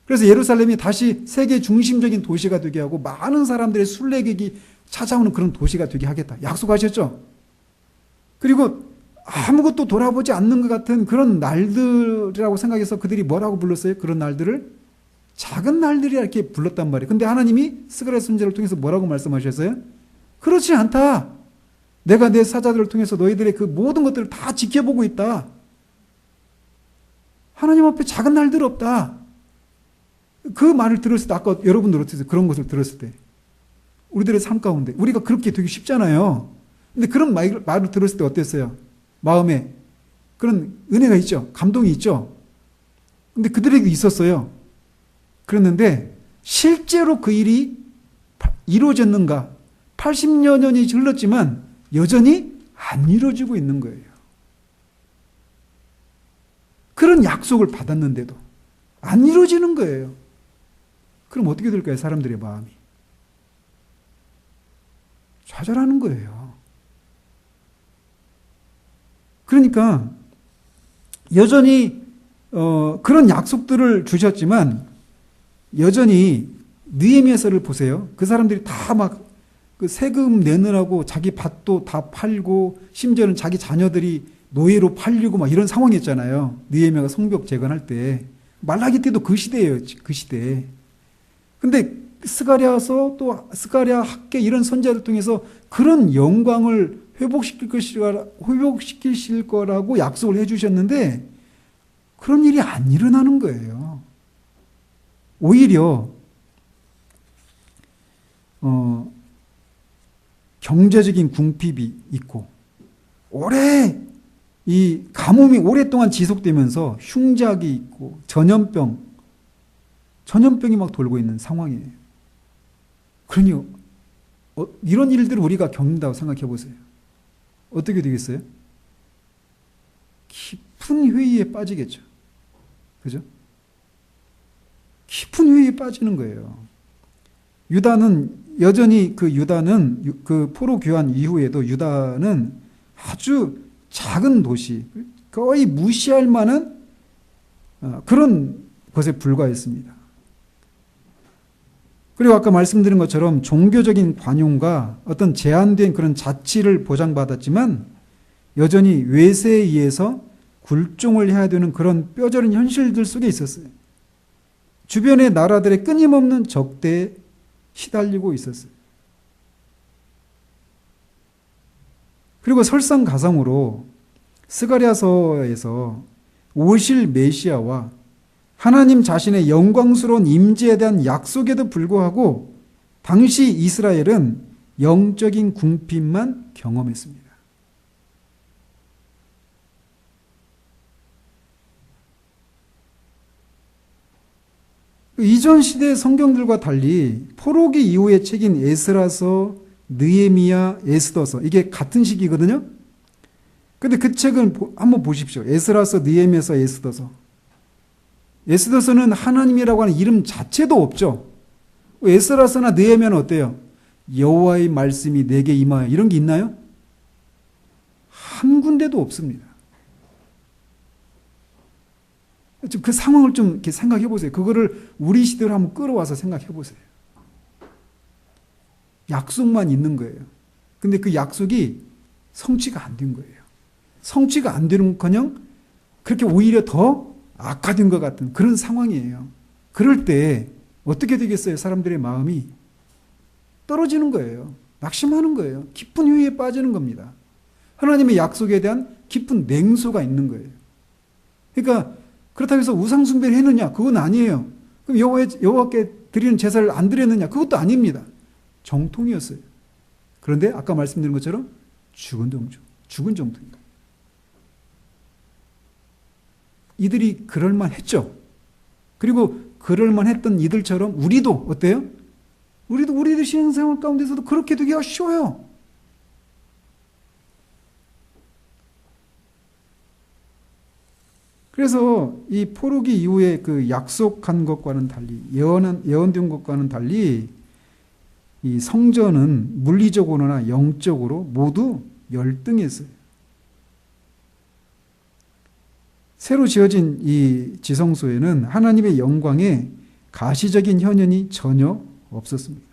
Speaker 1: 그래서 예루살렘이 다시 세계 중심적인 도시가 되게 하고 많은 사람들의 순례객이 찾아오는 그런 도시가 되게 하겠다. 약속하셨죠? 그리고 아무것도 돌아보지 않는 것 같은 그런 날들이라고 생각해서 그들이 뭐라고 불렀어요? 그런 날들을 작은 날들이라 이렇게 불렀단 말이에요. 근데 하나님이 스가랴 선지자를 통해서 뭐라고 말씀하셨어요? 그렇지 않다. 내가 내 사자들을 통해서 너희들의 그 모든 것들을 다 지켜보고 있다. 하나님 앞에 작은 날들 없다. 그 말을 들었을 때, 아까 여러분들 어떠세요? 그런 것을 들었을 때. 우리들의 삶 가운데. 우리가 그렇게 되게 쉽잖아요. 근데 그런 말을 들었을 때 어땠어요? 마음에 그런 은혜가 있죠. 감동이 있죠. 근데 그들에게 있었어요. 그랬는데 실제로 그 일이 이루어졌는가? 80여 년이 흘렀지만 여전히 안 이루어지고 있는 거예요. 그런 약속을 받았는데도 안 이루어지는 거예요. 그럼 어떻게 될까요? 사람들의 마음이. 좌절하는 거예요. 그러니까 여전히 그런 약속들을 주셨지만 여전히 느헤미야서를 보세요. 그 사람들이 다 막 그 세금 내느라고 자기 밭도 다 팔고 심지어는 자기 자녀들이 노예로 팔리고 막 이런 상황이었잖아요. 느헤미야가 성벽 재건할 때. 말라기 때도 그 시대예요. 그 시대. 근데 스가랴서 또 스가랴 학계 이런 선지자를 통해서 그런 영광을 회복시킬 거라고 약속을 해 주셨는데 그런 일이 안 일어나는 거예요. 오히려 경제적인 궁핍이 있고 오래 이 가뭄이 오랫동안 지속되면서 흉작이 있고 전염병이 막 돌고 있는 상황이에요. 그러니 이런 일들을 우리가 겪는다고 생각해 보세요. 어떻게 되겠어요? 깊은 회의에 빠지겠죠. 그죠? 깊은 회의에 빠지는 거예요. 유다는 여전히 그 포로 귀환 이후에도 유다는 아주 작은 도시, 거의 무시할 만한 그런 것에 불과했습니다. 그리고 아까 말씀드린 것처럼 종교적인 관용과 어떤 제한된 그런 자치를 보장받았지만 여전히 외세에 의해서 굴종을 해야 되는 그런 뼈저린 현실들 속에 있었어요. 주변의 나라들의 끊임없는 적대에 시달리고 있었어요. 그리고 설상가상으로 스가랴서에서 오실 메시아와 하나님 자신의 영광스러운 임재에 대한 약속에도 불구하고 당시 이스라엘은 영적인 궁핍만 경험했습니다. 이전 시대 성경들과 달리 포로기 이후에 책인 에스라서, 느헤미야, 에스더서 이게 같은 시기거든요. 근데 그 책은 한번 보십시오. 에스라서, 느헤미야서, 에스더서. 에스더서는 하나님이라고 하는 이름 자체도 없죠. 에스라서나 느헤미야는 어때요? 여호와의 말씀이 내게 임하여 이런 게 있나요? 한 군데도 없습니다. 그 상황을 좀 이렇게 생각해 보세요. 그거를 우리 시대로 한번 끌어와서 생각해 보세요. 약속만 있는 거예요. 근데 그 약속이 성취가 안 된 거예요. 성취가 안 되는커녕 그렇게 오히려 더 악화된 것 같은 그런 상황이에요. 그럴 때 어떻게 되겠어요? 사람들의 마음이 떨어지는 거예요. 낙심하는 거예요. 깊은 후회에 빠지는 겁니다. 하나님의 약속에 대한 깊은 냉소가 있는 거예요. 그러니까 그렇다고 해서 우상 숭배를 했느냐? 그건 아니에요. 그럼 여호와께 드리는 제사를 안 드렸느냐? 그것도 아닙니다. 정통이었어요. 그런데 아까 말씀드린 것처럼 죽은 정통입니다. 이들이 그럴만 했죠. 그리고 그럴만 했던 이들처럼 우리도 어때요? 우리들 신앙생활 가운데서도 그렇게 되기가 쉬워요. 그래서 이 포로기 이후에 그 약속한 것과는 달리 예언된 것과는 달리 이 성전은 물리적으로나 영적으로 모두 열등했어요. 새로 지어진 이 지성소에는 하나님의 영광의 가시적인 현현이 전혀 없었습니다.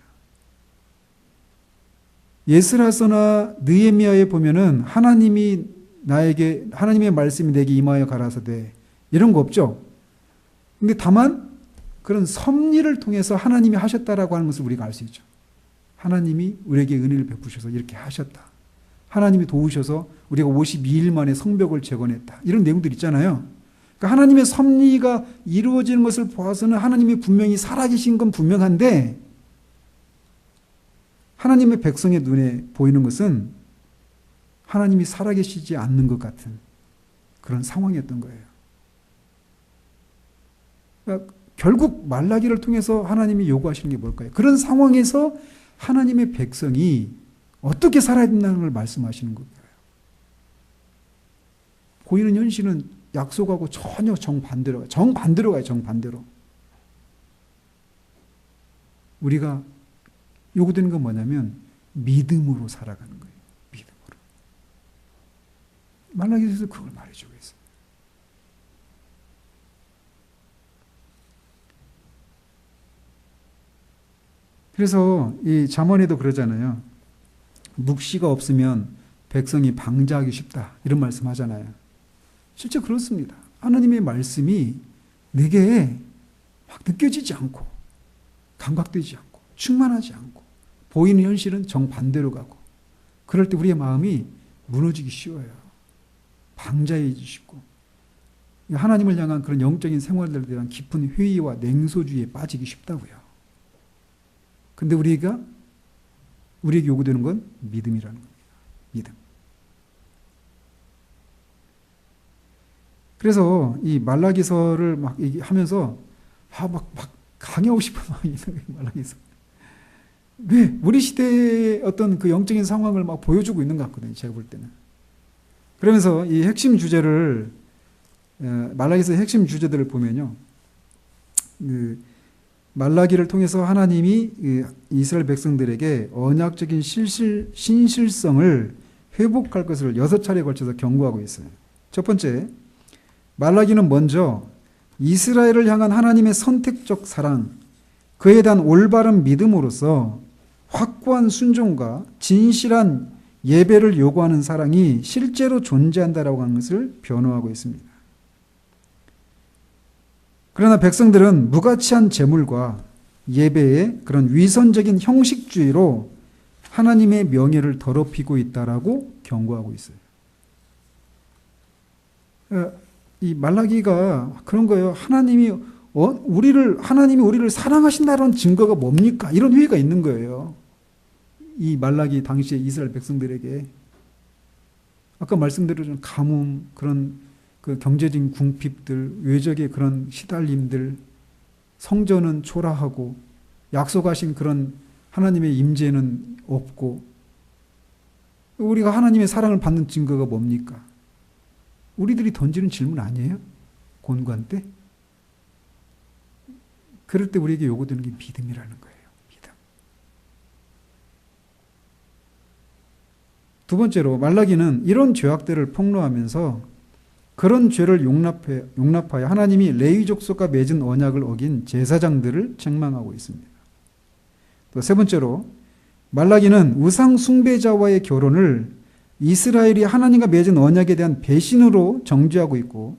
Speaker 1: 에스라서나 느헤미야에 보면은 하나님의 말씀이 내게 임하여 가라사대 이런 거 없죠. 근데 다만 그런 섭리를 통해서 하나님이 하셨다라고 하는 것을 우리가 알 수 있죠. 하나님이 우리에게 은혜를 베푸셔서 이렇게 하셨다. 하나님이 도우셔서 우리가 52일 만에 성벽을 재건했다. 이런 내용들 있잖아요. 그러니까 하나님의 섭리가 이루어지는 것을 보아서는 하나님이 분명히 살아계신 건 분명한데 하나님의 백성의 눈에 보이는 것은 하나님이 살아계시지 않는 것 같은 그런 상황이었던 거예요. 그러니까 결국 말라기를 통해서 하나님이 요구하시는 게 뭘까요? 그런 상황에서 하나님의 백성이 어떻게 살아야 된다는 걸 말씀하시는 걸까요? 보이는 현실은 약속하고 전혀 정반대로 가요. 정반대로. 우리가 요구되는 건 뭐냐면 믿음으로 살아가는 거예요. 믿음으로. 말라기에서 그걸 말해주고 있어요. 그래서 이 잠언에도 그러잖아요. 묵시가 없으면 백성이 방자하기 쉽다. 이런 말씀 하잖아요. 실제 그렇습니다. 하나님의 말씀이 내게 막 느껴지지 않고 감각되지 않고 충만하지 않고 보이는 현실은 정반대로 가고 그럴 때 우리의 마음이 무너지기 쉬워요. 방자해지기 쉽고 하나님을 향한 그런 영적인 생활들에 대한 깊은 회의와 냉소주의에 빠지기 쉽다고요. 근데 우리에게 요구되는 건 믿음이라는 겁니다. 믿음. 그래서 이 말라기서를 막 얘기하면서 막 강의하고 싶은 마음이 있는 거예요. 말라기서. 왜? 우리 시대의 어떤 그 영적인 상황을 막 보여주고 있는 것 같거든요. 제가 볼 때는. 그러면서 이 핵심 주제를 말라기서의 핵심 주제들을 보면요. 말라기를 통해서 하나님이 이스라엘 백성들에게 언약적인 신실성을 회복할 것을 6차례에 걸쳐서 경고하고 있어요. 첫 번째, 말라기는 먼저 이스라엘을 향한 하나님의 선택적 사랑, 그에 대한 올바른 믿음으로써 확고한 순종과 진실한 예배를 요구하는 사랑이 실제로 존재한다라고 하는 것을 변호하고 있습니다. 그러나 백성들은 무가치한 제물과 예배의 그런 위선적인 형식주의로 하나님의 명예를 더럽히고 있다라고 경고하고 있어요. 이 말라기가 그런 거예요. 하나님이 우리를 사랑하신다는 증거가 뭡니까? 이런 회의가 있는 거예요. 이 말라기 당시에 이스라엘 백성들에게 아까 말씀드린 가뭄, 그런 그 경제적인 궁핍들, 외적의 그런 시달림들, 성전은 초라하고 약속하신 그런 하나님의 임재는 없고 우리가 하나님의 사랑을 받는 증거가 뭡니까? 우리들이 던지는 질문 아니에요? 곤관 때? 그럴 때 우리에게 요구되는 게 믿음이라는 거예요. 믿음. 두 번째로 말라기는 이런 죄악들을 폭로하면서 그런 죄를 용납하여 하나님이 레위 족속과 맺은 언약을 어긴 제사장들을 책망하고 있습니다. 또 세 번째로 말라기는 우상 숭배자와의 결혼을 이스라엘이 하나님과 맺은 언약에 대한 배신으로 정죄하고 있고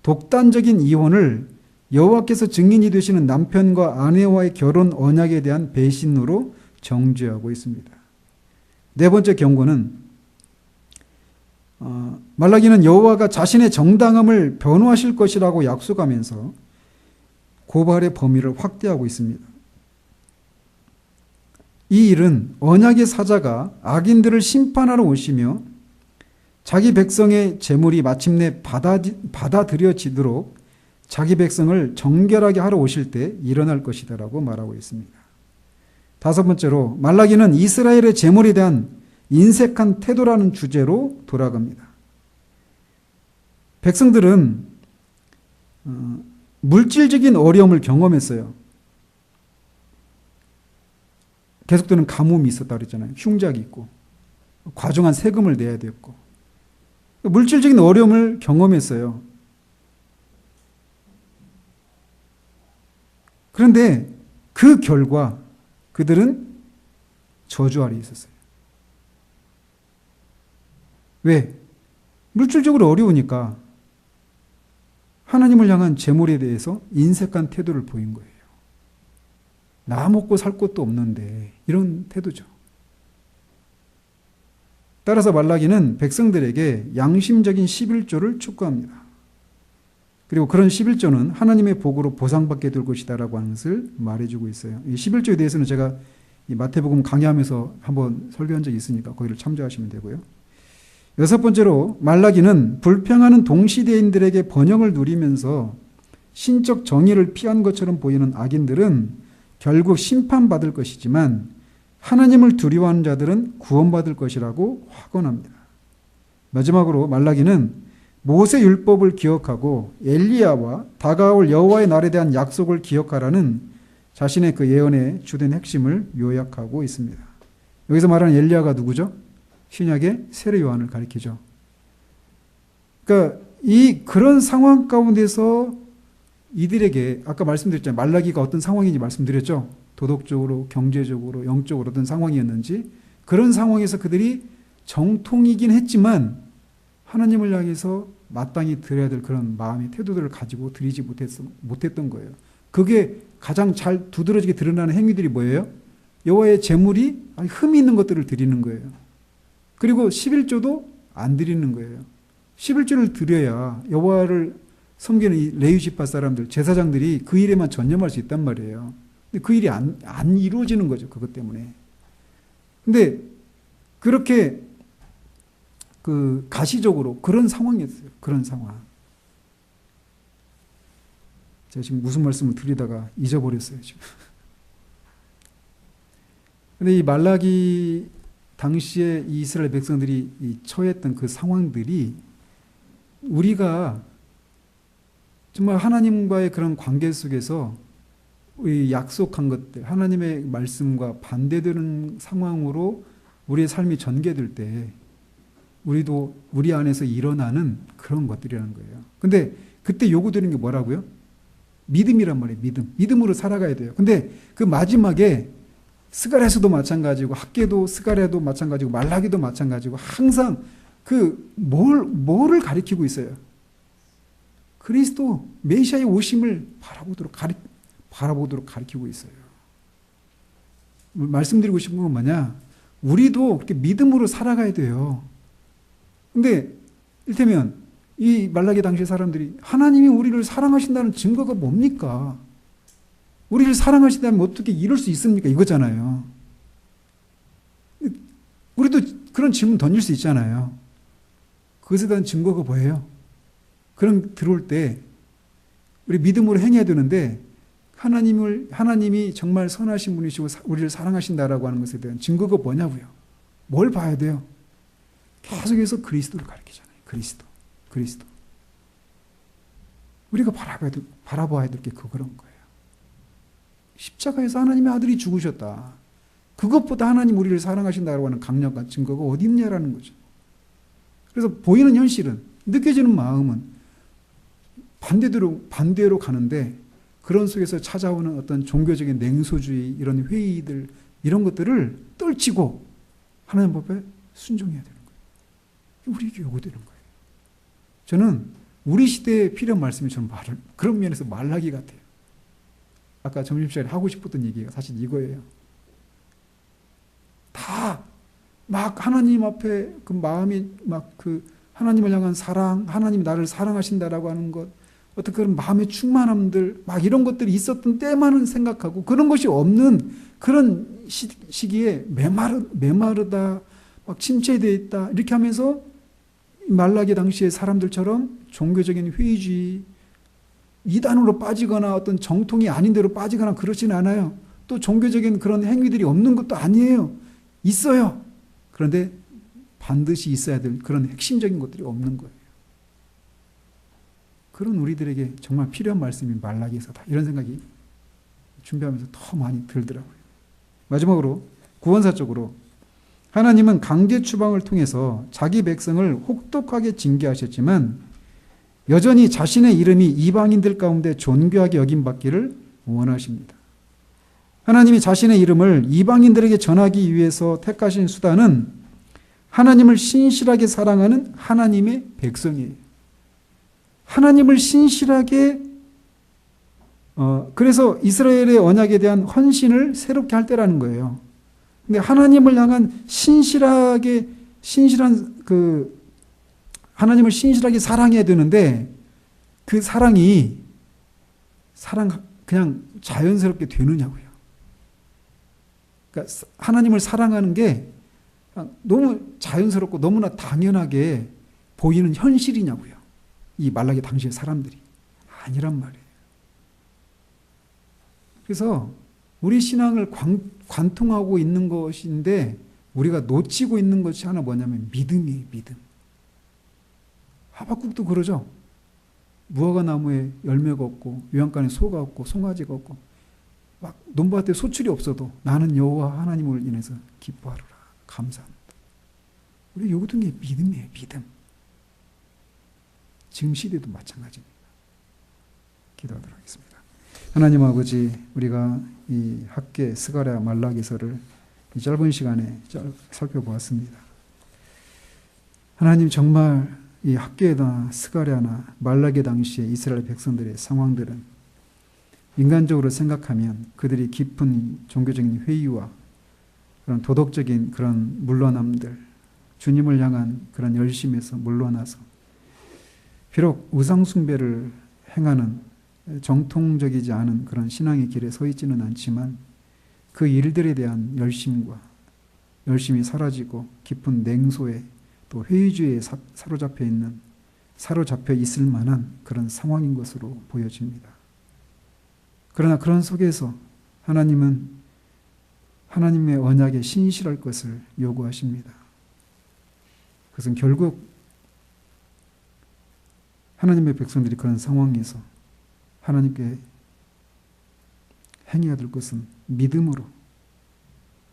Speaker 1: 독단적인 이혼을 여호와께서 증인이 되시는 남편과 아내와의 결혼 언약에 대한 배신으로 정죄하고 있습니다. 네 번째 경고는 말라기는 여호와가 자신의 정당함을 변호하실 것이라고 약속하면서 고발의 범위를 확대하고 있습니다. 이 일은 언약의 사자가 악인들을 심판하러 오시며 자기 백성의 재물이 마침내 받아들여지도록 자기 백성을 정결하게 하러 오실 때 일어날 것이다라고 말하고 있습니다. 다섯 번째로 말라기는 이스라엘의 재물에 대한 인색한 태도라는 주제로 돌아갑니다. 백성들은 물질적인 어려움을 경험했어요. 계속되는 가뭄이 있었다 그랬잖아요. 흉작이 있고 과중한 세금을 내야 됐고 물질적인 어려움을 경험했어요. 그런데 그 결과 그들은 저주 아래 있었어요. 왜? 물질적으로 어려우니까 하나님을 향한 재물에 대해서 인색한 태도를 보인 거예요. 나 먹고 살 것도 없는데 이런 태도죠. 따라서 말라기는 백성들에게 양심적인 11조를 촉구합니다. 그리고 그런 11조는 하나님의 복으로 보상받게 될 것이다라고 하는 것을 말해주고 있어요. 이 11조에 대해서는 제가 이 마태복음 강의하면서 한번 설교한 적이 있으니까 거기를 참조하시면 되고요. 여섯 번째로 말라기는 불평하는 동시대인들에게 번영을 누리면서 신적 정의를 피한 것처럼 보이는 악인들은 결국 심판받을 것이지만 하나님을 두려워하는 자들은 구원받을 것이라고 확언합니다. 마지막으로 말라기는 모세 율법을 기억하고 엘리야와 다가올 여호와의 날에 대한 약속을 기억하라는 자신의 그 예언의 주된 핵심을 요약하고 있습니다. 여기서 말하는 엘리야가 누구죠? 신약의 세례 요한을 가리키죠. 그러니까 그런 상황 가운데서 이들에게 아까 말씀드렸잖아요. 말라기가 어떤 상황인지 말씀드렸죠. 도덕적으로, 경제적으로, 영적으로 어떤 상황이었는지 그런 상황에서 그들이 정통이긴 했지만 하나님을 향해서 마땅히 드려야 될 그런 마음의 태도들을 가지고 드리지 못했던 거예요. 그게 가장 잘 두드러지게 드러나는 행위들이 뭐예요? 여호와의 제물이 흠이 있는 것들을 드리는 거예요. 그리고 11조도 안 드리는 거예요. 11조를 드려야 여호와를 섬기는 이 레위 지파 사람들, 제사장들이 그 일에만 전념할 수 있단 말이에요. 근데 그 일이 안 이루어지는 거죠. 그것 때문에. 근데 그렇게 그 가시적으로 그런 상황이었어요. 그런 상황. 제가 지금 무슨 말씀을 드리다가 잊어버렸어요, 지금. 근데 이 말라기 당시에 이 이스라엘 백성들이 이 처했던 그 상황들이 우리가 정말 하나님과의 그런 관계 속에서 이 약속한 것들, 하나님의 말씀과 반대되는 상황으로 우리의 삶이 전개될 때 우리도 우리 안에서 일어나는 그런 것들이라는 거예요. 근데 그때 요구되는 게 뭐라고요? 믿음이란 말이에요. 믿음. 믿음으로 살아가야 돼요. 근데 그 마지막에 스가랴서도 마찬가지고 학개도 스가랴도 마찬가지고 말라기도 마찬가지고 항상 그 뭐를 가리키고 있어요? 그리스도 메시아의 오심을 바라보도록 가리키고 있어요. 말씀드리고 싶은 건 뭐냐? 우리도 그렇게 믿음으로 살아가야 돼요. 근데 이를테면 이 말라기 당시의 사람들이 하나님이 우리를 사랑하신다는 증거가 뭡니까? 우리를 사랑하신다면 어떻게 이럴 수 있습니까? 이거잖아요. 우리도 그런 질문 던질 수 있잖아요. 그것에 대한 증거가 뭐예요? 그럼 들어올 때 우리 믿음으로 행해야 되는데 하나님이 정말 선하신 분이시고 우리를 사랑하신다라고 하는 것에 대한 증거가 뭐냐고요? 뭘 봐야 돼요? 계속해서 그리스도를 가리키잖아요. 그리스도. 우리가 바라봐야 될 게 그런 거예요. 십자가에서 하나님의 아들이 죽으셨다. 그것보다 하나님 우리를 사랑하신다고 하는 강력한 증거가 어디 있냐라는 거죠. 그래서 보이는 현실은, 느껴지는 마음은 반대로 가는데 그런 속에서 찾아오는 어떤 종교적인 냉소주의, 이런 회의들, 이런 것들을 떨치고 하나님 법에 순종해야 되는 거예요. 우리에게 요구되는 거예요. 저는 우리 시대에 필요한 말씀이 저는 그런 면에서 말라기 같아요. 아까 점심시간에 하고 싶었던 얘기가 사실 이거예요. 다 막 하나님 앞에 그 마음이 막 그 하나님을 향한 사랑, 하나님이 나를 사랑하신다라고 하는 것, 어떤 그런 마음의 충만함들, 막 이런 것들이 있었던 때만은 생각하고 그런 것이 없는 그런 시기에 메마르다, 막 침체되어 있다, 이렇게 하면서 말라기 당시의 사람들처럼 종교적인 회의주의, 이단으로 빠지거나 어떤 정통이 아닌 데로 빠지거나 그러진 않아요. 또 종교적인 그런 행위들이 없는 것도 아니에요. 있어요. 그런데 반드시 있어야 될 그런 핵심적인 것들이 없는 거예요. 그런 우리들에게 정말 필요한 말씀이 말라기에서다. 이런 생각이 준비하면서 더 많이 들더라고요. 마지막으로 구원사적으로 하나님은 강제 추방을 통해서 자기 백성을 혹독하게 징계하셨지만 여전히 자신의 이름이 이방인들 가운데 존귀하게 여김받기를 원하십니다. 하나님이 자신의 이름을 이방인들에게 전하기 위해서 택하신 수단은 하나님을 신실하게 사랑하는 하나님의 백성이에요. 하나님을 신실하게 그래서 이스라엘의 언약에 대한 헌신을 새롭게 할 때라는 거예요. 근데 하나님을 향한 하나님을 신실하게 사랑해야 되는데 그 사랑이 그냥 자연스럽게 되느냐고요. 그러니까 하나님을 사랑하는 게 너무 자연스럽고 너무나 당연하게 보이는 현실이냐고요. 이 말라기 당시의 사람들이. 아니란 말이에요. 그래서 우리 신앙을 관통하고 있는 것인데 우리가 놓치고 있는 것이 하나 뭐냐면 믿음이에요. 믿음. 하박국도 그러죠. 무화과 나무에 열매가 없고 유향가에 소가 없고 송아지가 없고 막 논밭에 소출이 없어도 나는 여호와 하나님을 인해서 기뻐하리라. 감사합니다. 우리 요구된 게 믿음이에요. 믿음. 지금 시대도 마찬가지입니다. 기도하도록 하겠습니다. 하나님 아버지, 우리가 이 학개, 스가랴, 말라기서를 이 짧은 시간에 살펴보았습니다. 하나님, 정말 이 학개나 스가랴나 말라기 당시에 이스라엘 백성들의 상황들은 인간적으로 생각하면 그들이 깊은 종교적인 회의와 그런 도덕적인 그런 물러남들, 주님을 향한 그런 열심에서 물러나서 비록 우상숭배를 행하는 정통적이지 않은 그런 신앙의 길에 서 있지는 않지만 그 일들에 대한 열심이 사라지고 깊은 냉소에 또 회의주의에 사로잡혀 있을 만한 그런 상황인 것으로 보여집니다. 그러나 그런 속에서 하나님은 하나님의 언약에 신실할 것을 요구하십니다. 그것은 결국 하나님의 백성들이 그런 상황에서 하나님께 행해야 될 것은 믿음으로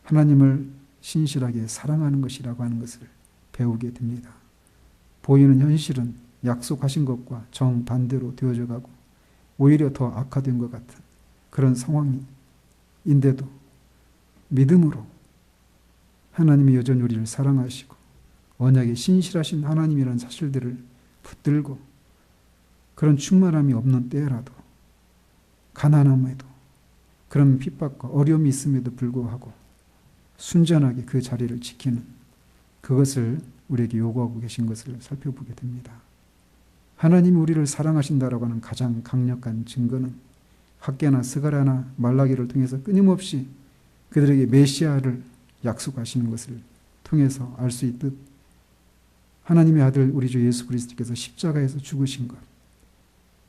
Speaker 1: 하나님을 신실하게 사랑하는 것이라고 하는 것을 배우게 됩니다. 보이는 현실은 약속하신 것과 정반대로 되어져 가고 오히려 더 악화된 것 같은 그런 상황인데도 믿음으로 하나님이 여전히 우리를 사랑하시고 언약에 신실하신 하나님이라는 사실들을 붙들고 그런 충만함이 없는 때라도 가난함에도 그런 핍박과 어려움이 있음에도 불구하고 순전하게 그 자리를 지키는 그것을 우리에게 요구하고 계신 것을 살펴보게 됩니다. 하나님이 우리를 사랑하신다라고 하는 가장 강력한 증거는 학개나 스가랴나 말라기를 통해서 끊임없이 그들에게 메시아를 약속하시는 것을 통해서 알 수 있듯 하나님의 아들 우리 주 예수 그리스도께서 십자가에서 죽으신 것,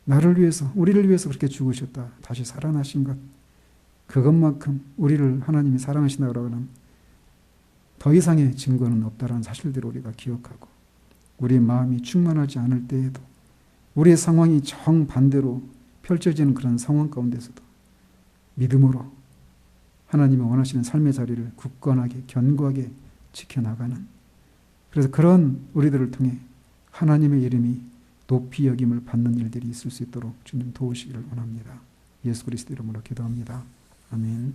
Speaker 1: 나를 위해서, 우리를 위해서 그렇게 죽으셨다 다시 살아나신 것, 그것만큼 우리를 하나님이 사랑하신다고 하는 더 이상의 증거는 없다라는 사실들을 우리가 기억하고 우리의 마음이 충만하지 않을 때에도 우리의 상황이 정반대로 펼쳐지는 그런 상황 가운데서도 믿음으로 하나님이 원하시는 삶의 자리를 굳건하게 견고하게 지켜나가는, 그래서 그런 우리들을 통해 하나님의 이름이 높이 여김을 받는 일들이 있을 수 있도록 주님 도우시기를 원합니다. 예수 그리스도 이름으로 기도합니다. 아멘.